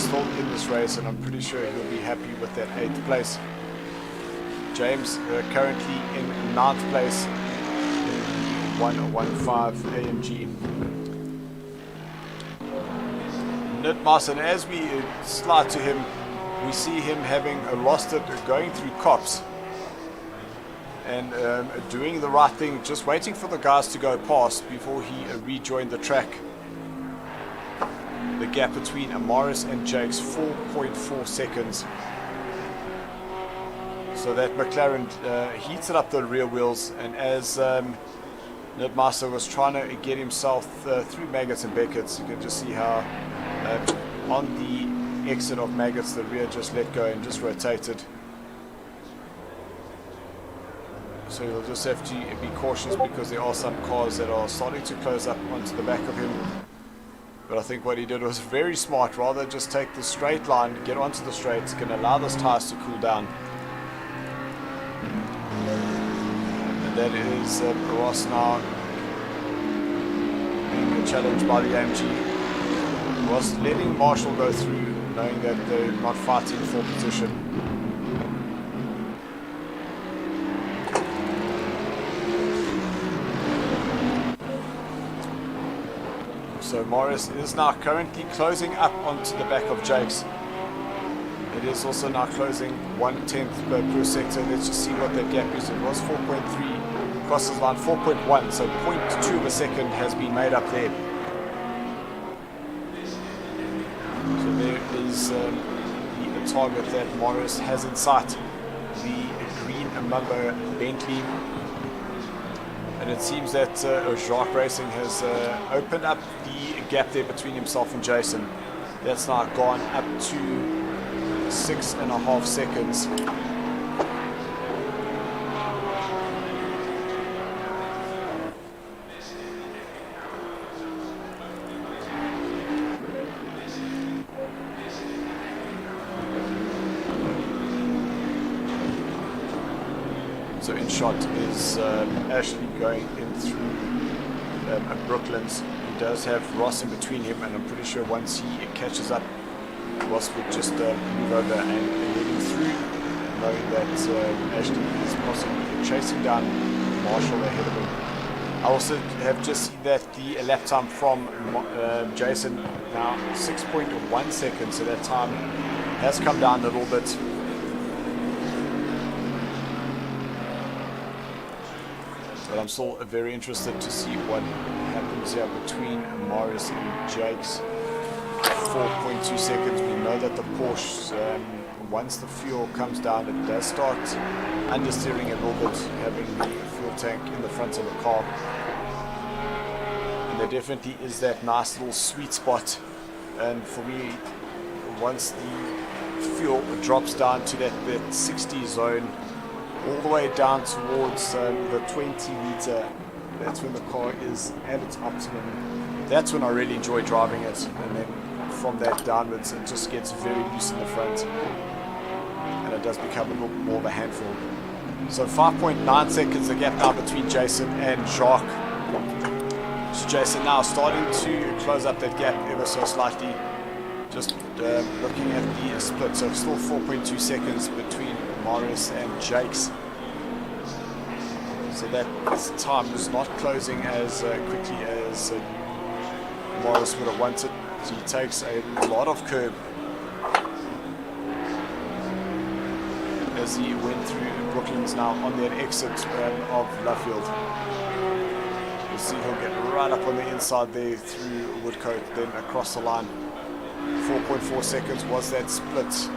still in this race, and I'm pretty sure he'll be happy with that 8th place. James currently in 9th place in 115 AMG. Nitmassen, as we slide to him, we see him having lost it, going through cops and doing the right thing, just waiting for the guys to go past before he rejoined the track. The gap between Morris and Jakes, 4.4 seconds. So that McLaren heated up the rear wheels, and as Nitmassen was trying to get himself through Maggots and Beckett's, you can just see how on the exit of Maggots the rear just let go and just rotated. So you'll just have to be cautious, because there are some cars that are starting to close up onto the back of him. But I think what he did was very smart. Rather just take the straight line, get onto the straights, can allow those tires to cool down. And that is Ross now being challenged by the AMG. Ross letting Marshall go through, knowing that they're not fighting for position. So Morris is now currently closing up onto the back of Jakes. It is also now closing 1/10 per sector. Let's just see what that gap is. It was 4.3, crosses line 4.1, so 0.2 of a second has been made up there. So there is the target that Morris has in sight, the green Mumbo Bentley. And it seems that Jacques Racing has opened up the gap there between himself and Jason. That's now gone up to 6.5 seconds. So in shot is Ashley going in through Brooklands. He does have Ross in between him, and I'm pretty sure once he catches up, Ross would just move over and heading through, knowing that Ashley is possibly chasing down Marshall ahead of him. I also have just seen that the lap time from Jason now 6.1 seconds, so that time has come down a little bit. But I'm still very interested to see what happens here between Morris and Jakes. 4.2 seconds. We know that the Porsche, once the fuel comes down, it does start understeering a little bit, having the fuel tank in the front of the car. And there definitely is that nice little sweet spot. And for me, once the fuel drops down to that 60 zone, all the way down towards the 20 litre, that's when the car is at its optimum. That's when I really enjoy driving it, and then from that downwards it just gets very loose in the front and it does become a little more of a handful. So 5.9 seconds the gap now between Jason and Jacques. So Jason now starting to close up that gap ever so slightly, just looking at the split, so still 4.2 seconds between Morris and Jakes. So that time is not closing as quickly as Morris would have wanted. So he takes a lot of curb as he went through Brooklands now on that exit of Luffield. You'll see he'll get right up on the inside there through Woodcote, then across the line. 4.4 seconds was that split.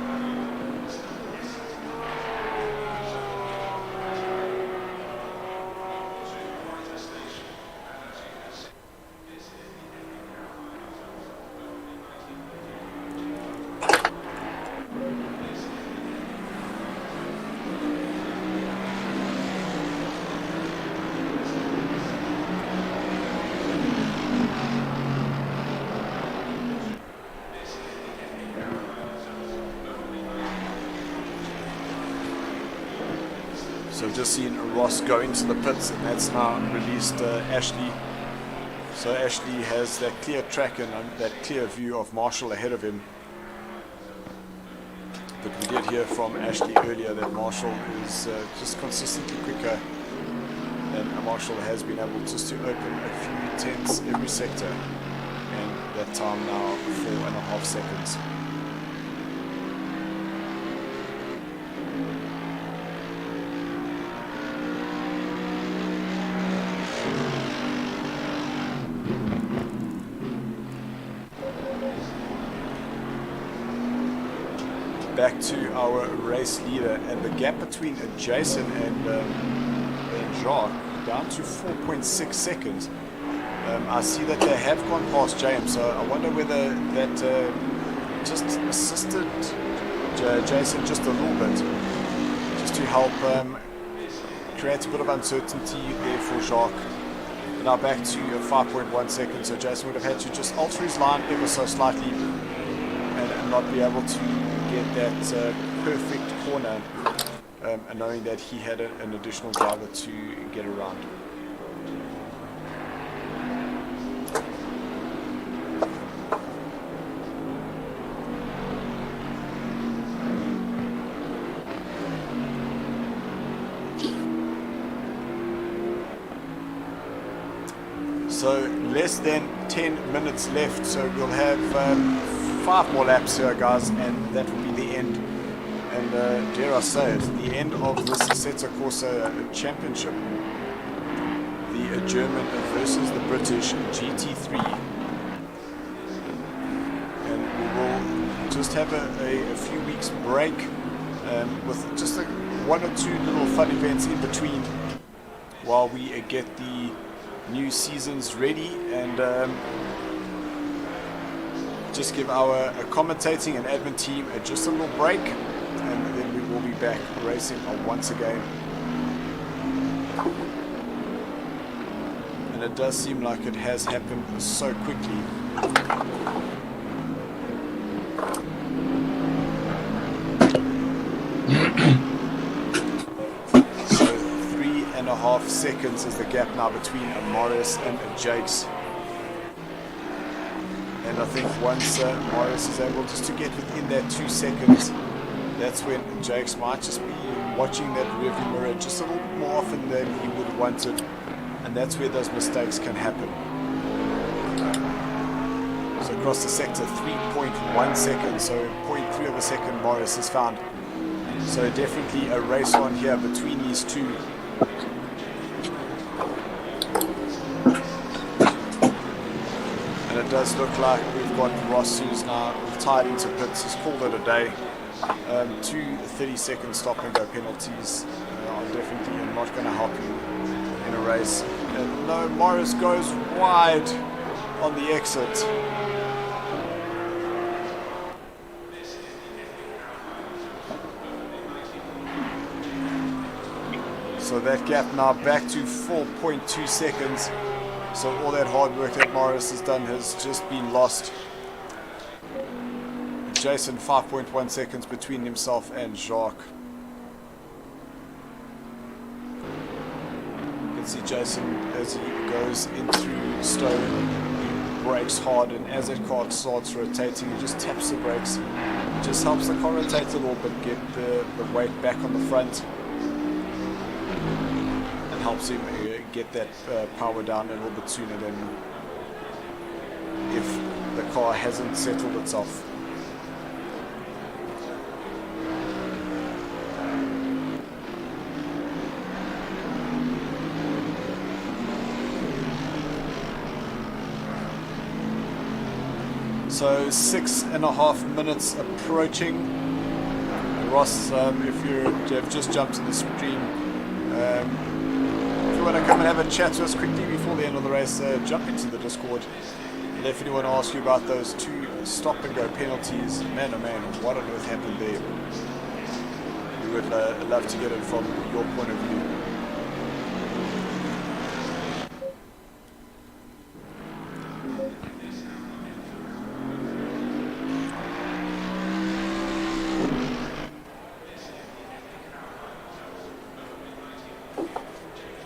So just seen Ross go into the pits, and that's now released Ashley. So Ashley has that clear track and that clear view of Marshall ahead of him. But we did hear from Ashley earlier that Marshall is just consistently quicker, and Marshall has been able just to open a few tenths every sector, and that time now 4.5 seconds. Back to our race leader, and the gap between Jason and Jacques down to 4.6 seconds. I see that they have gone past James, so I wonder whether that just assisted Jason just a little bit, just to help create a bit of uncertainty there for Jacques. Now back to 5.1 seconds, so Jason would have had to just alter his line ever so slightly and not be able to get that perfect corner, and knowing that he had an additional driver to get around. So less than 10 minutes left, so we'll have 5 more laps here, guys, and that will be the end, and dare I say it, the end of this Assetto Corsa Championship, the German versus the British GT3, and we will just have a few weeks break with just one or two little fun events in between while we get the new seasons ready, and just give our commentating and admin team just a little break, and then we will be back racing once again. And it does seem like it has happened so quickly. So 5.5 seconds is the gap now between Morris and Jakes. And I think once Morris is able just to get within that 2 seconds, that's when Jakes might just be watching that rearview mirror just a little bit more often than he would have wanted, and that's where those mistakes can happen. So across the sector, 3.1 seconds, so 0.3 of a second Morris has found. So definitely a race on here between these two. And it does look like we've got Ross, who's now tied into pits. He's called it a day. 2 30-second stop and go penalties are definitely not going to help you in a race. And no, Morris goes wide on the exit. So that gap now back to 4.2 seconds. So all that hard work that Morris has done has just been lost. Jason, 5.1 seconds between himself and Jacques. You can see Jason as he goes in through Stone, he brakes hard, and as that car starts rotating, he just taps the brakes. It just helps the car rotate a little bit, get the weight back on the front, and helps him get that power down a little bit sooner than if the car hasn't settled itself. So 6.5 minutes approaching. Ross, if you've just jumped in the stream, if you want to come and have a chat to us quickly before the end of the race, jump into the Discord. And if anyone asks you about those 2 stop and go penalties, man oh man, what on earth happened there? We would love to get it from your point of view.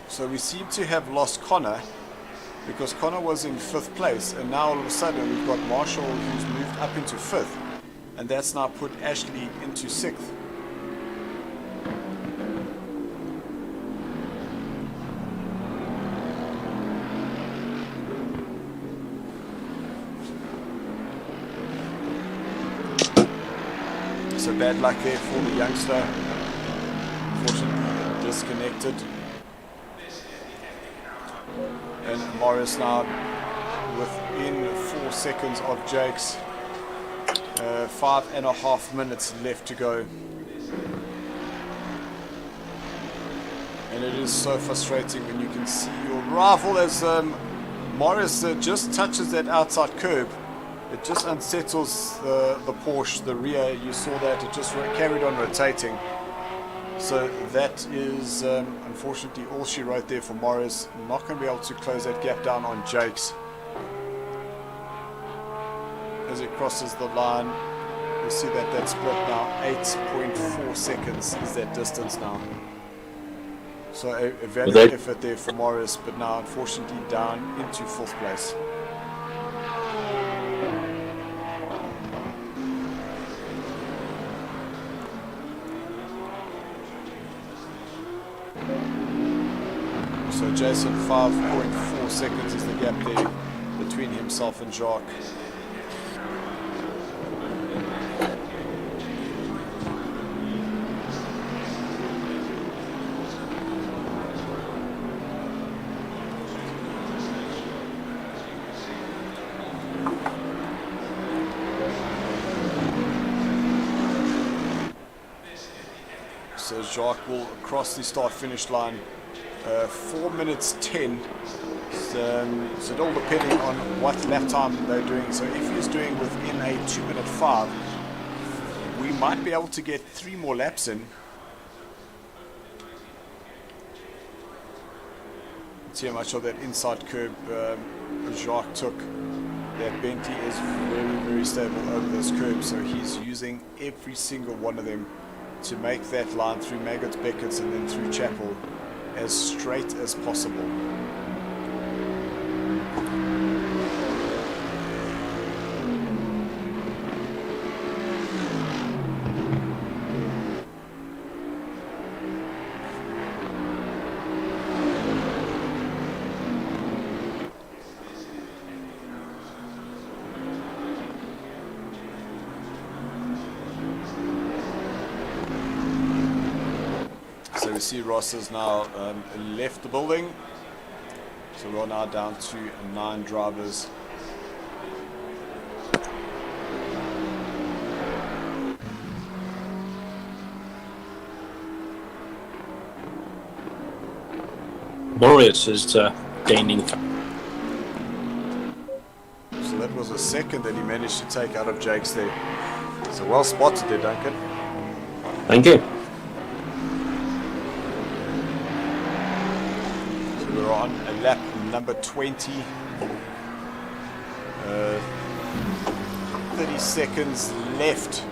So we seem to have lost Connor, because Connor was in 5th place, and now all of a sudden we've got Marshall, who's moved up into 5th, and that's now put Ashley into 6th. So bad luck there for the youngster, unfortunately disconnected. And Morris now within 4 seconds of Jakes. 5.5 minutes left to go. And it is so frustrating when you can see your rival as Morris just touches that outside curb. It just unsettles the Porsche, the rear. You saw that, it just carried on rotating. So that is unfortunately all she wrote there for Morris. Not going to be able to close that gap down on Jakes. As it crosses the line, you'll see that that's split now. 8.4 seconds is that distance now. So a valiant effort there for Morris, but now unfortunately down into 4th place. So Jason, 5.4 seconds is the gap there between himself and Jacques. So Jacques will cross the start-finish line. 4 minutes 10. So it all depending on what lap time they're doing. So if he's doing within a 2-minute 5, we might be able to get 3 more laps in. See how much of that inside curb Jacques took. That Bentley is very, very stable over those curbs, so he's using every single one of them to make that line through Maggots, Beckett's and then through Chapel. as straight as possible. So we see Ross has now left the building. So we're now down to 9 drivers. Morris is gaining. So that was a second that he managed to take out of Jake's there. So well spotted there, Duncan. Thank you. So we're on a lap number 20. 30 seconds left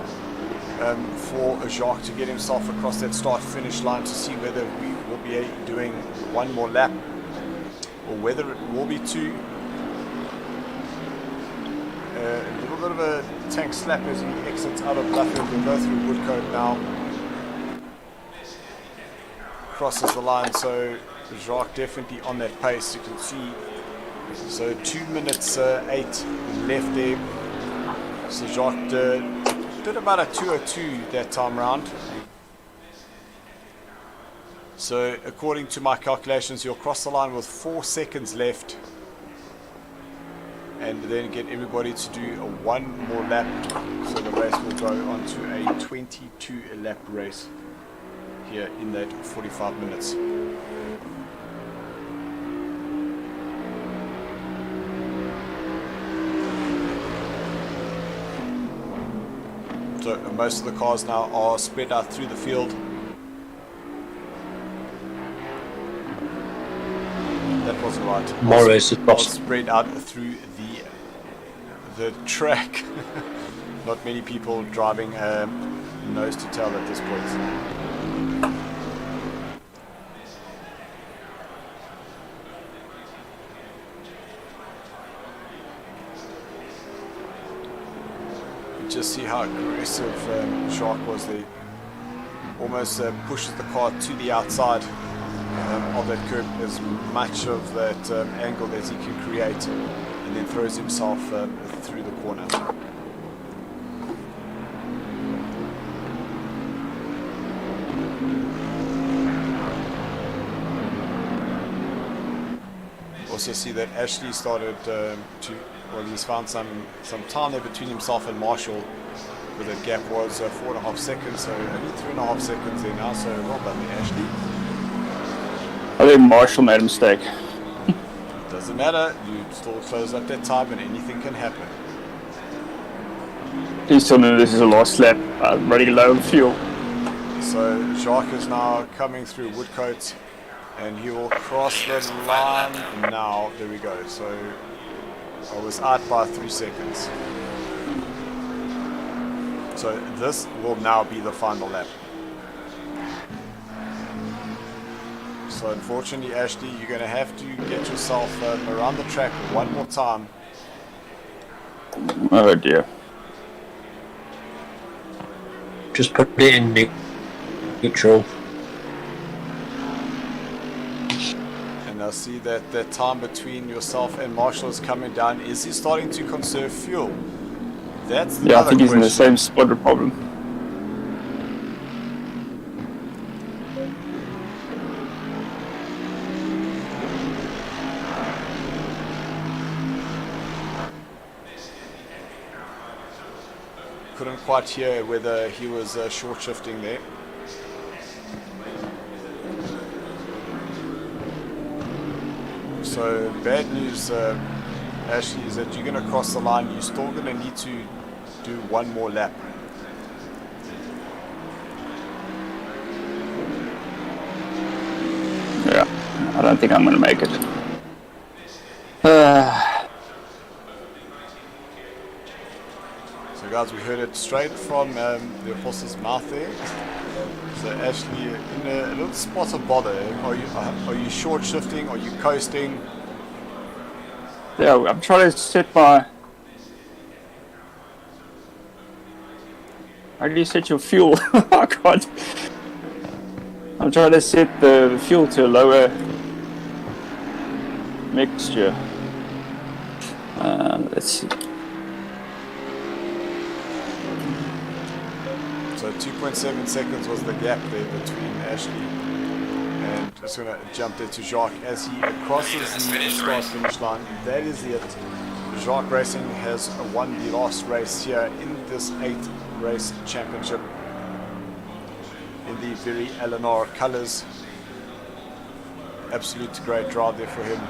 for Jacques to get himself across that start-finish line to see whether we will be doing one more lap or whether it will be 2. A little bit of a tank slap as he exits out of Blufford. We'll go through Woodcote now. Crosses the line, so Jacques definitely on that pace, you can see. So 2 minutes 8 left there. So Jacques did about a 2:02 that time round. So according to my calculations, you'll cross the line with 4 seconds left, and then get everybody to do a 1 more lap. So the race will go on to a 22 lap race here in that 45 minutes. So most of the cars now are spread out through the field. That wasn't right. Morris is Are lost. spread out through the track. Not many people driving nose to tail at this point. Just see how aggressive Jacques was there. Almost pushes the car to the outside of that curb, as much of that angle as he can create, and then throws himself through the corner. Also see that Ashley started he's found some time there between himself and Marshall, where that gap was 4.5 seconds, so only 3.5 seconds there now, so well done there, Ashley. I think Marshall made a mistake. Doesn't matter, you still close up that time and anything can happen. Please tell me this is a last lap. I'm running low on fuel. So Jacques is now coming through Woodcote, and he will cross the line now. There we go. So I was out by 3 seconds. So this will now be the final lap. So unfortunately, Ashley, you're going to have to get yourself around the track one more time. Oh dear. Just put it in neutral. And I see that the time between yourself and Marshall is coming down. Is he starting to conserve fuel? That's the Yeah, I other think he's in the question. same spot of problem. Couldn't quite hear whether he was short shifting there. So bad news, Ashley, is that you're going to cross the line. You're still going to need to do one more lap. Yeah, I don't think I'm going to make it. So guys, we heard it straight from the Apostle's mouth there. So Ashley, in a little spot of bother. Are you short shifting? Are you coasting? Yeah, I'm trying to set my. How do you set your fuel? I can't. I'm trying to set the fuel to a lower mixture. Let's see. So 2.7 seconds was the gap there between Ashley and just going to jump there to Jacques as he crosses the start finish line. That is it. Jacques Racing has won the last race here in this 8th race championship in the very Eleanor colours. Absolute great drive there for him.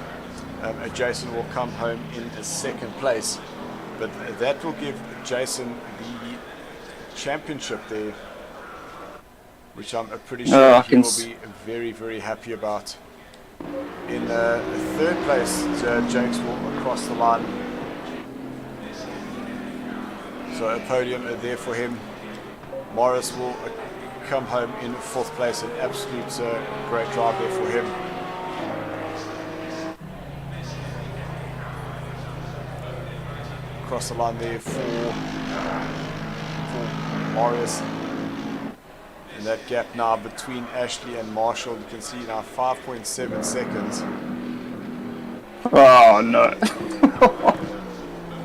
Jason will come home in a second place, but that will give Jason the championship there, which I'm pretty sure he will be very, very happy about. In third place, Jakes will cross the line. So a podium there for him. Morris will come home in fourth place. An absolute great drive there for him. Across the line there for Morris. And that gap now between Ashley and Marshall, you can see now 5.7 seconds. Oh no.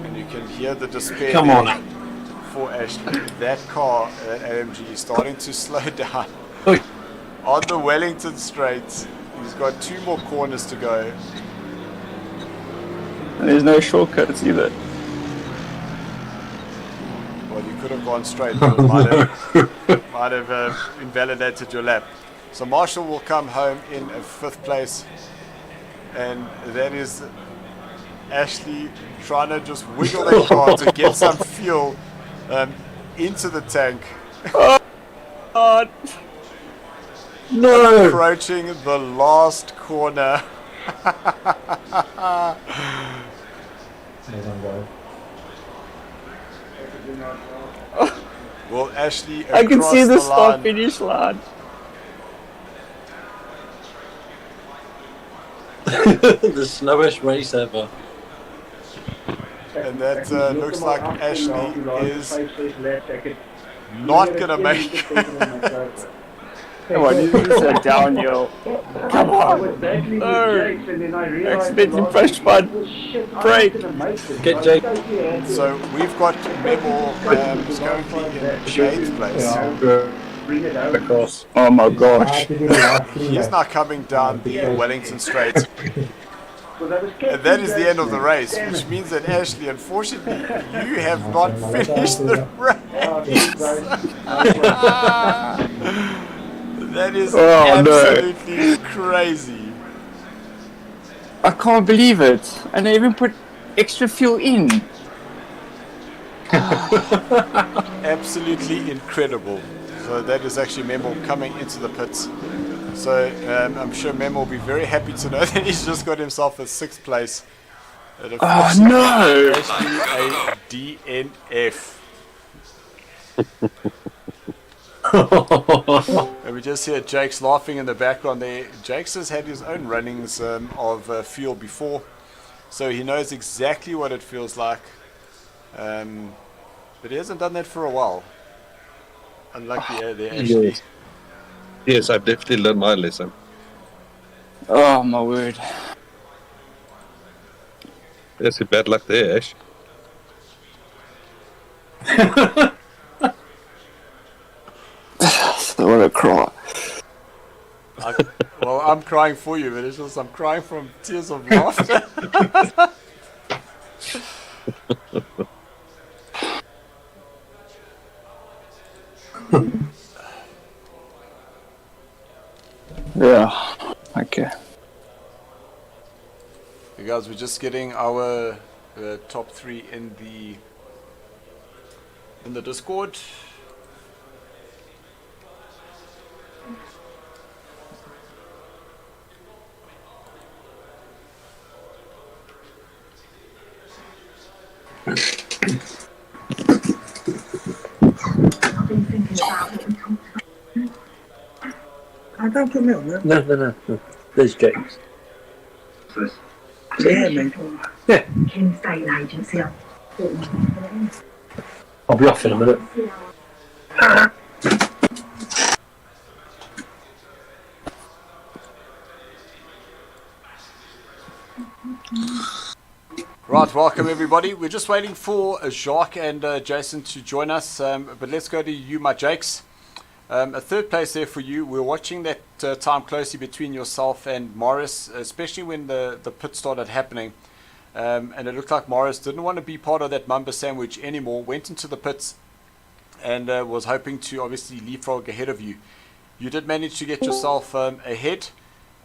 And you can hear the despair Come there on. for Ashley. That car, AMG, is starting to slow down. Oi. On the Wellington straight. He's got 2 more corners to go. And there's no shortcuts either. Well, you could have gone straight, but it might have invalidated your lap. So Marshall will come home in 5th place, and that is Ashley trying to just wiggle that car to get some fuel into the tank. No! Approaching the last corner. Well, Ashley, I can see the line. start finish line. The slowest race ever. And that looks like Ashley is not going to make it. Come on, this is a downhill. Come on. No. Accidentally pushed my brake. Get Jake. So we've got Memo who's currently in 8th place. Across. Oh my gosh. He's now coming down the Wellington Straight. And that is the end of the race, which means that Ashley, unfortunately, you have not finished the race. That is absolutely crazy. I can't believe it. And I even put extra fuel in. Absolutely incredible. So that is actually Memo coming into the pits. So I'm sure Memo will be very happy to know that he's just got himself a 6th place. Oh no! Actually a DNF. And we just hear Jake's laughing in the background there. Jake's has had his own runnings of fuel before, so he knows exactly what it feels like. But he hasn't done that for a while. Unlucky there, Ashley. Yes, I've definitely learned my lesson. Oh my word. That's a bad luck there, Ash. What a cry. Well, I'm crying for you, but it's just I'm crying from tears of laughter. Yeah. Okay. You guys, we're just getting our top 3 in the Discord. don't put me on that. No. There's James. Yeah, mate. Yeah. I'll be off in a minute. Right, welcome everybody. We're just waiting for Jacques and Jason to join us, but let's go to you, my Jakes. A third place there for you. We're watching that time closely between yourself and Morris, especially when the pit started happening. And it looked like Morris didn't want to be part of that Mamba sandwich anymore, went into the pits and was hoping to obviously leapfrog ahead of you. You did manage to get yourself ahead,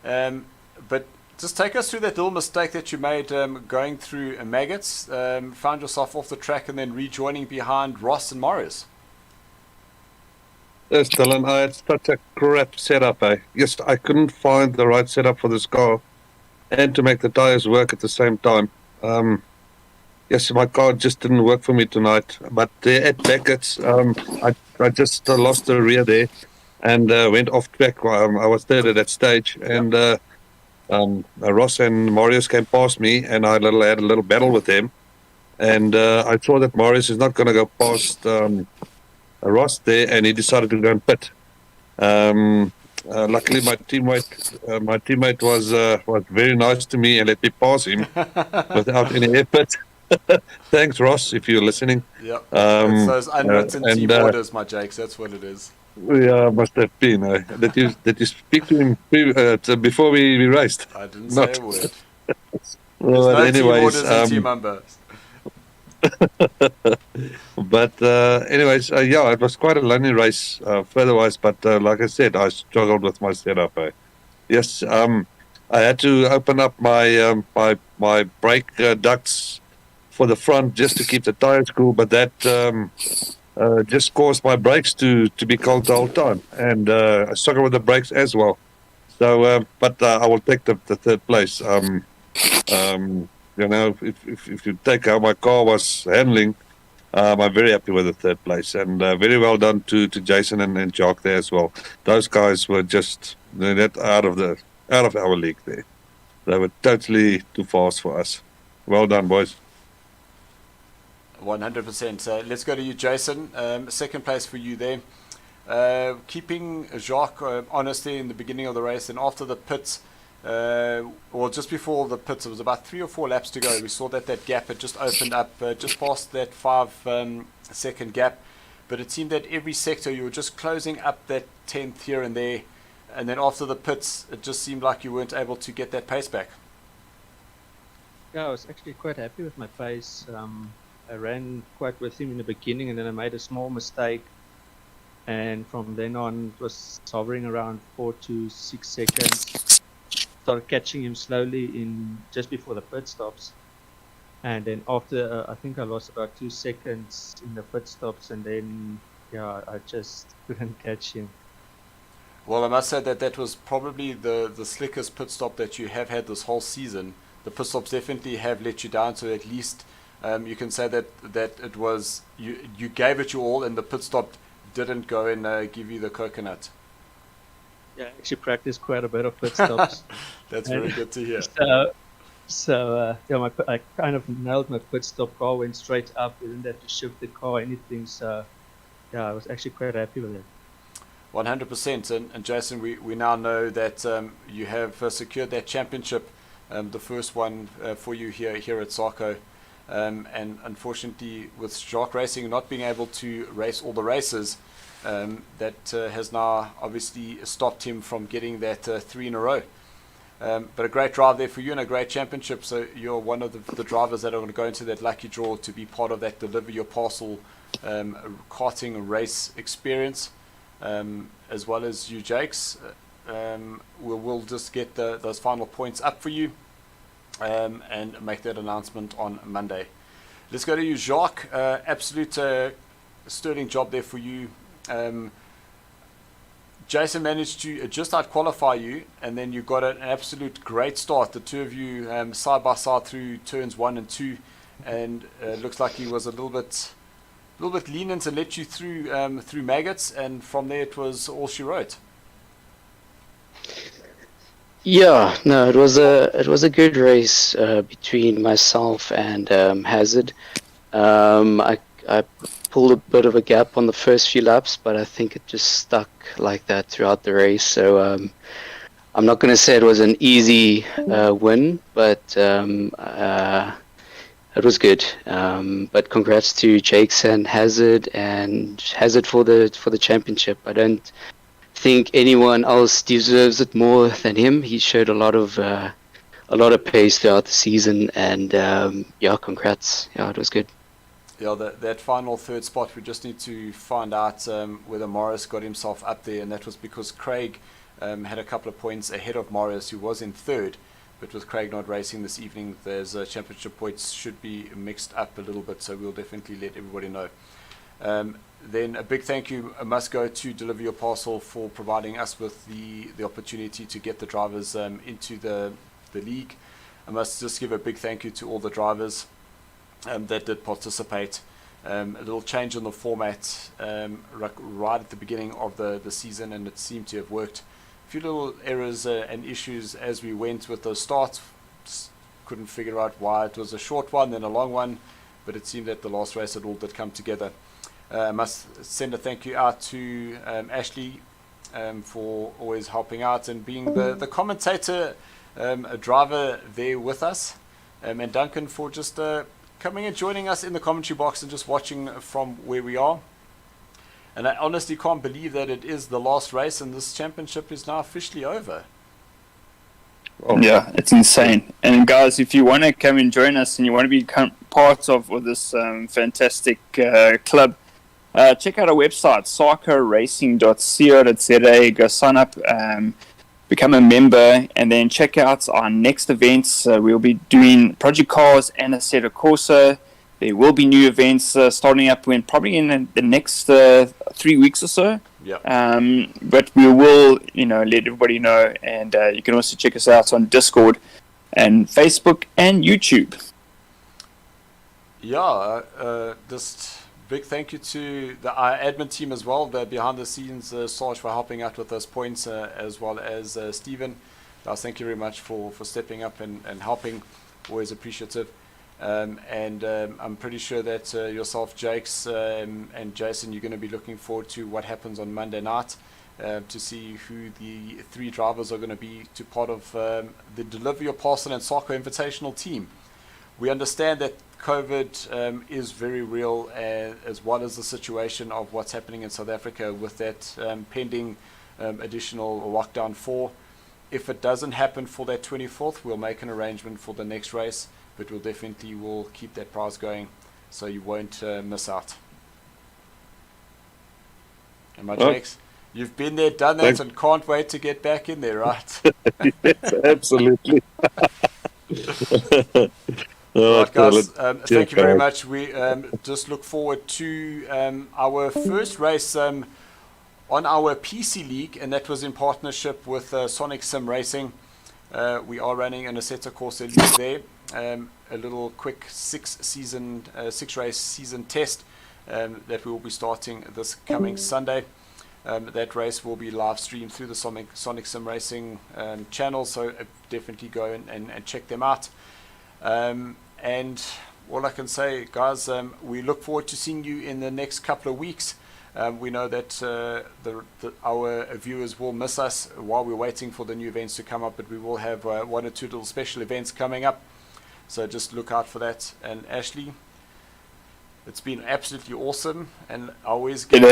but just take us through that little mistake that you made going through Maggots, found yourself off the track and then rejoining behind Ross and Morris. Yes, Dylan, I had such a crap setup. Yes, I couldn't find the right setup for this car and to make the tires work at the same time. Yes, my car just didn't work for me tonight. But there at Beckett's, I just lost the rear there and went off track. I was third at that stage, and Ross and Marius came past me, and I had a little battle with them. And I saw that Marius is not going to go past Ross there, and he decided to go and pit. Luckily, my teammate was very nice to me and let me pass him without any effort. Thanks, Ross, if you're listening. Yeah, it's those unwritten team orders, my Jakes. That's what it is. Yeah, must have been. Did you speak to him before we raced? I didn't say a word. Well, no anyways, team orders and team members. But anyways, yeah, it was quite a lonely race furtherwise. But like I said, I struggled with my setup. Yes, I had to open up my my brake ducts for the front just to keep the tires cool. But that just caused my brakes to be cold the whole time, and I struggled with the brakes as well. So, but I will take the third place. You know, if you take how my car was handling, I'm very happy with the third place, and very well done to Jason and Jacques there as well. Those guys were just out of our league there. They were totally too fast for us. Well done, boys. 100%. So let's go to you, Jason. Second place for you there. Keeping Jacques honest there in the beginning of the race, and after the pits, well, just before the pits, it was about 3 or 4 laps to go. We saw that gap had just opened up, just past that 5-second gap. But it seemed that every sector you were just closing up that 10th here and there. And then after the pits, it just seemed like you weren't able to get that pace back. Yeah, I was actually quite happy with my pace. I ran quite with him in the beginning, and then I made a small mistake. And from then on, it was hovering around 4 to 6 seconds. Started catching him slowly in just before the pit stops, and then after I think I lost about 2 seconds in the pit stops, and then yeah, I just couldn't catch him. Well, I must say that was probably the slickest pit stop that you have had this whole season. The pit stops definitely have let you down, so at least you can say that it was you gave it your all, and the pit stop didn't go and give you the coconut. Yeah, I actually practiced quite a bit of pit stops. That's very good to hear. So yeah, I kind of nailed my pit stop. Car went straight up. We didn't have to shift the car or anything. So yeah, I was actually quite happy with it. 100%. And Jason, we now know that you have secured that championship, the first one for you here at SARCO. And unfortunately, with Jacques Racing not being able to race all the races, that has now obviously stopped him from getting that 3 in a row. But a great drive there for you and a great championship. So you're one of the drivers that are going to go into that lucky draw to be part of that Deliver Your Parcel karting race experience, as well as you, Jakes. We'll just get those final points up for you and make that announcement on Monday. Let's go to you, Jacques. Absolute sterling job there for you. Jason managed to just out qualify you, and then you got an absolute great start. The two of you side by side through turns 1 and 2, and looks like he was a little bit lenient and let you through Maggots, and from there it was all she wrote. Yeah, no, it was a good race between myself and Hazard. I pulled a bit of a gap on the first few laps, but I think it just stuck like that throughout the race. So I'm not going to say it was an easy win, but it was good. But congrats to Jakes and Hazard for the championship. I don't think anyone else deserves it more than him. He showed a lot of pace throughout the season, and yeah, congrats. Yeah, it was good. Yeah, that final third spot, we just need to find out whether Morris got himself up there, and that was because Craig had a couple of points ahead of Morris, who was in third. But with Craig not racing this evening, there's championship points should be mixed up a little bit, so we'll definitely let everybody know. Then a big thank you must go to Deliver Your Parcel for providing us with the opportunity to get the drivers into the league. I must just give a big thank you to all the drivers that did participate. A little change in the format right at the beginning of the season, and it seemed to have worked. A few little errors and issues as we went with the start. Just couldn't figure out why it was a short one, then a long one, but it seemed that the last race it all did come together. I must send a thank you out to Ashley for always helping out and being the commentator, a driver there with us, and Duncan for just coming and joining us in the commentary box and just watching from where we are. And I honestly can't believe that it is the last race and this championship is now officially over. Yeah, it's insane. And guys, if you want to come and join us and you want to become part of this fantastic club, check out our website, sarcoracing.co.za. Go sign up, become a member, and then check out our next events. We'll be doing Project Cars and Assetto Corsa. There will be new events starting up probably in the next 3 weeks or so. Yeah. But we will, let everybody know, and you can also check us out on Discord and Facebook and YouTube. Yeah, just big thank you to our admin team as well, the behind the scenes, Sarge for helping out with those points, as well as Stephen. Thank you very much for stepping up and helping. Always appreciative. And I'm pretty sure that yourself, Jakes, and Jason, you're going to be looking forward to what happens on Monday night to see who the three drivers are going to be to part of the Deliver Your Parcel and SARCO Invitational team. We understand that COVID is very real, as well as the situation of what's happening in South Africa with that pending additional lockdown 4. If it doesn't happen for that 24th, we'll make an arrangement for the next race, but we'll definitely will keep that prize going so you won't miss out. And my Jakes, you've been there, done that, and can't wait to get back in there, right? Yes, absolutely. Right, guys, thank you very much. We just look forward to our first race on our PC League, and that was in partnership with Sonic Sim Racing. We are running an Assetto Corsa League there. A little quick 6-race season test that we will be starting this coming Sunday. That race will be live streamed through the Sonic Sim Racing channel, so definitely go and check them out. And all I can say, guys, we look forward to seeing you in the next couple of weeks. We know that our viewers will miss us while we're waiting for the new events to come up, but we will have 1 or 2 little special events coming up. So just look out for that. And Ashley, it's been absolutely awesome, and I always get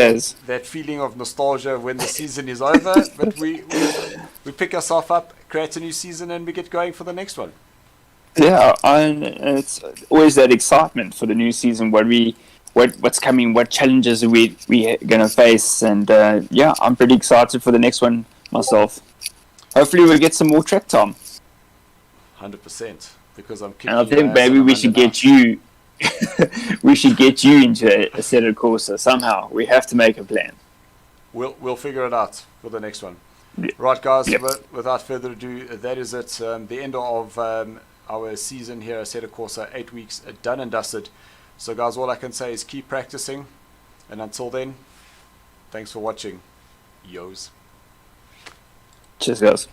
that feeling of nostalgia when the season is over. But we pick ourselves up, create a new season, and we get going for the next one. Yeah, and it's always that excitement for the new season, what's coming, what challenges we going to face, and yeah, I'm pretty excited for the next one myself. Hopefully we'll get some more track time. 100%, because I'm kicking. And I think maybe we should get you we should get you into Assetto Corsa somehow. We have to make a plan. We'll figure it out for the next one. Yeah. Right, guys, Yep. without further ado, that is it. The end of our season here at Assetto Corsa, 8 weeks done and dusted. So guys, all I can say is keep practicing, and until then, thanks for watching. Yos. Cheers, guys.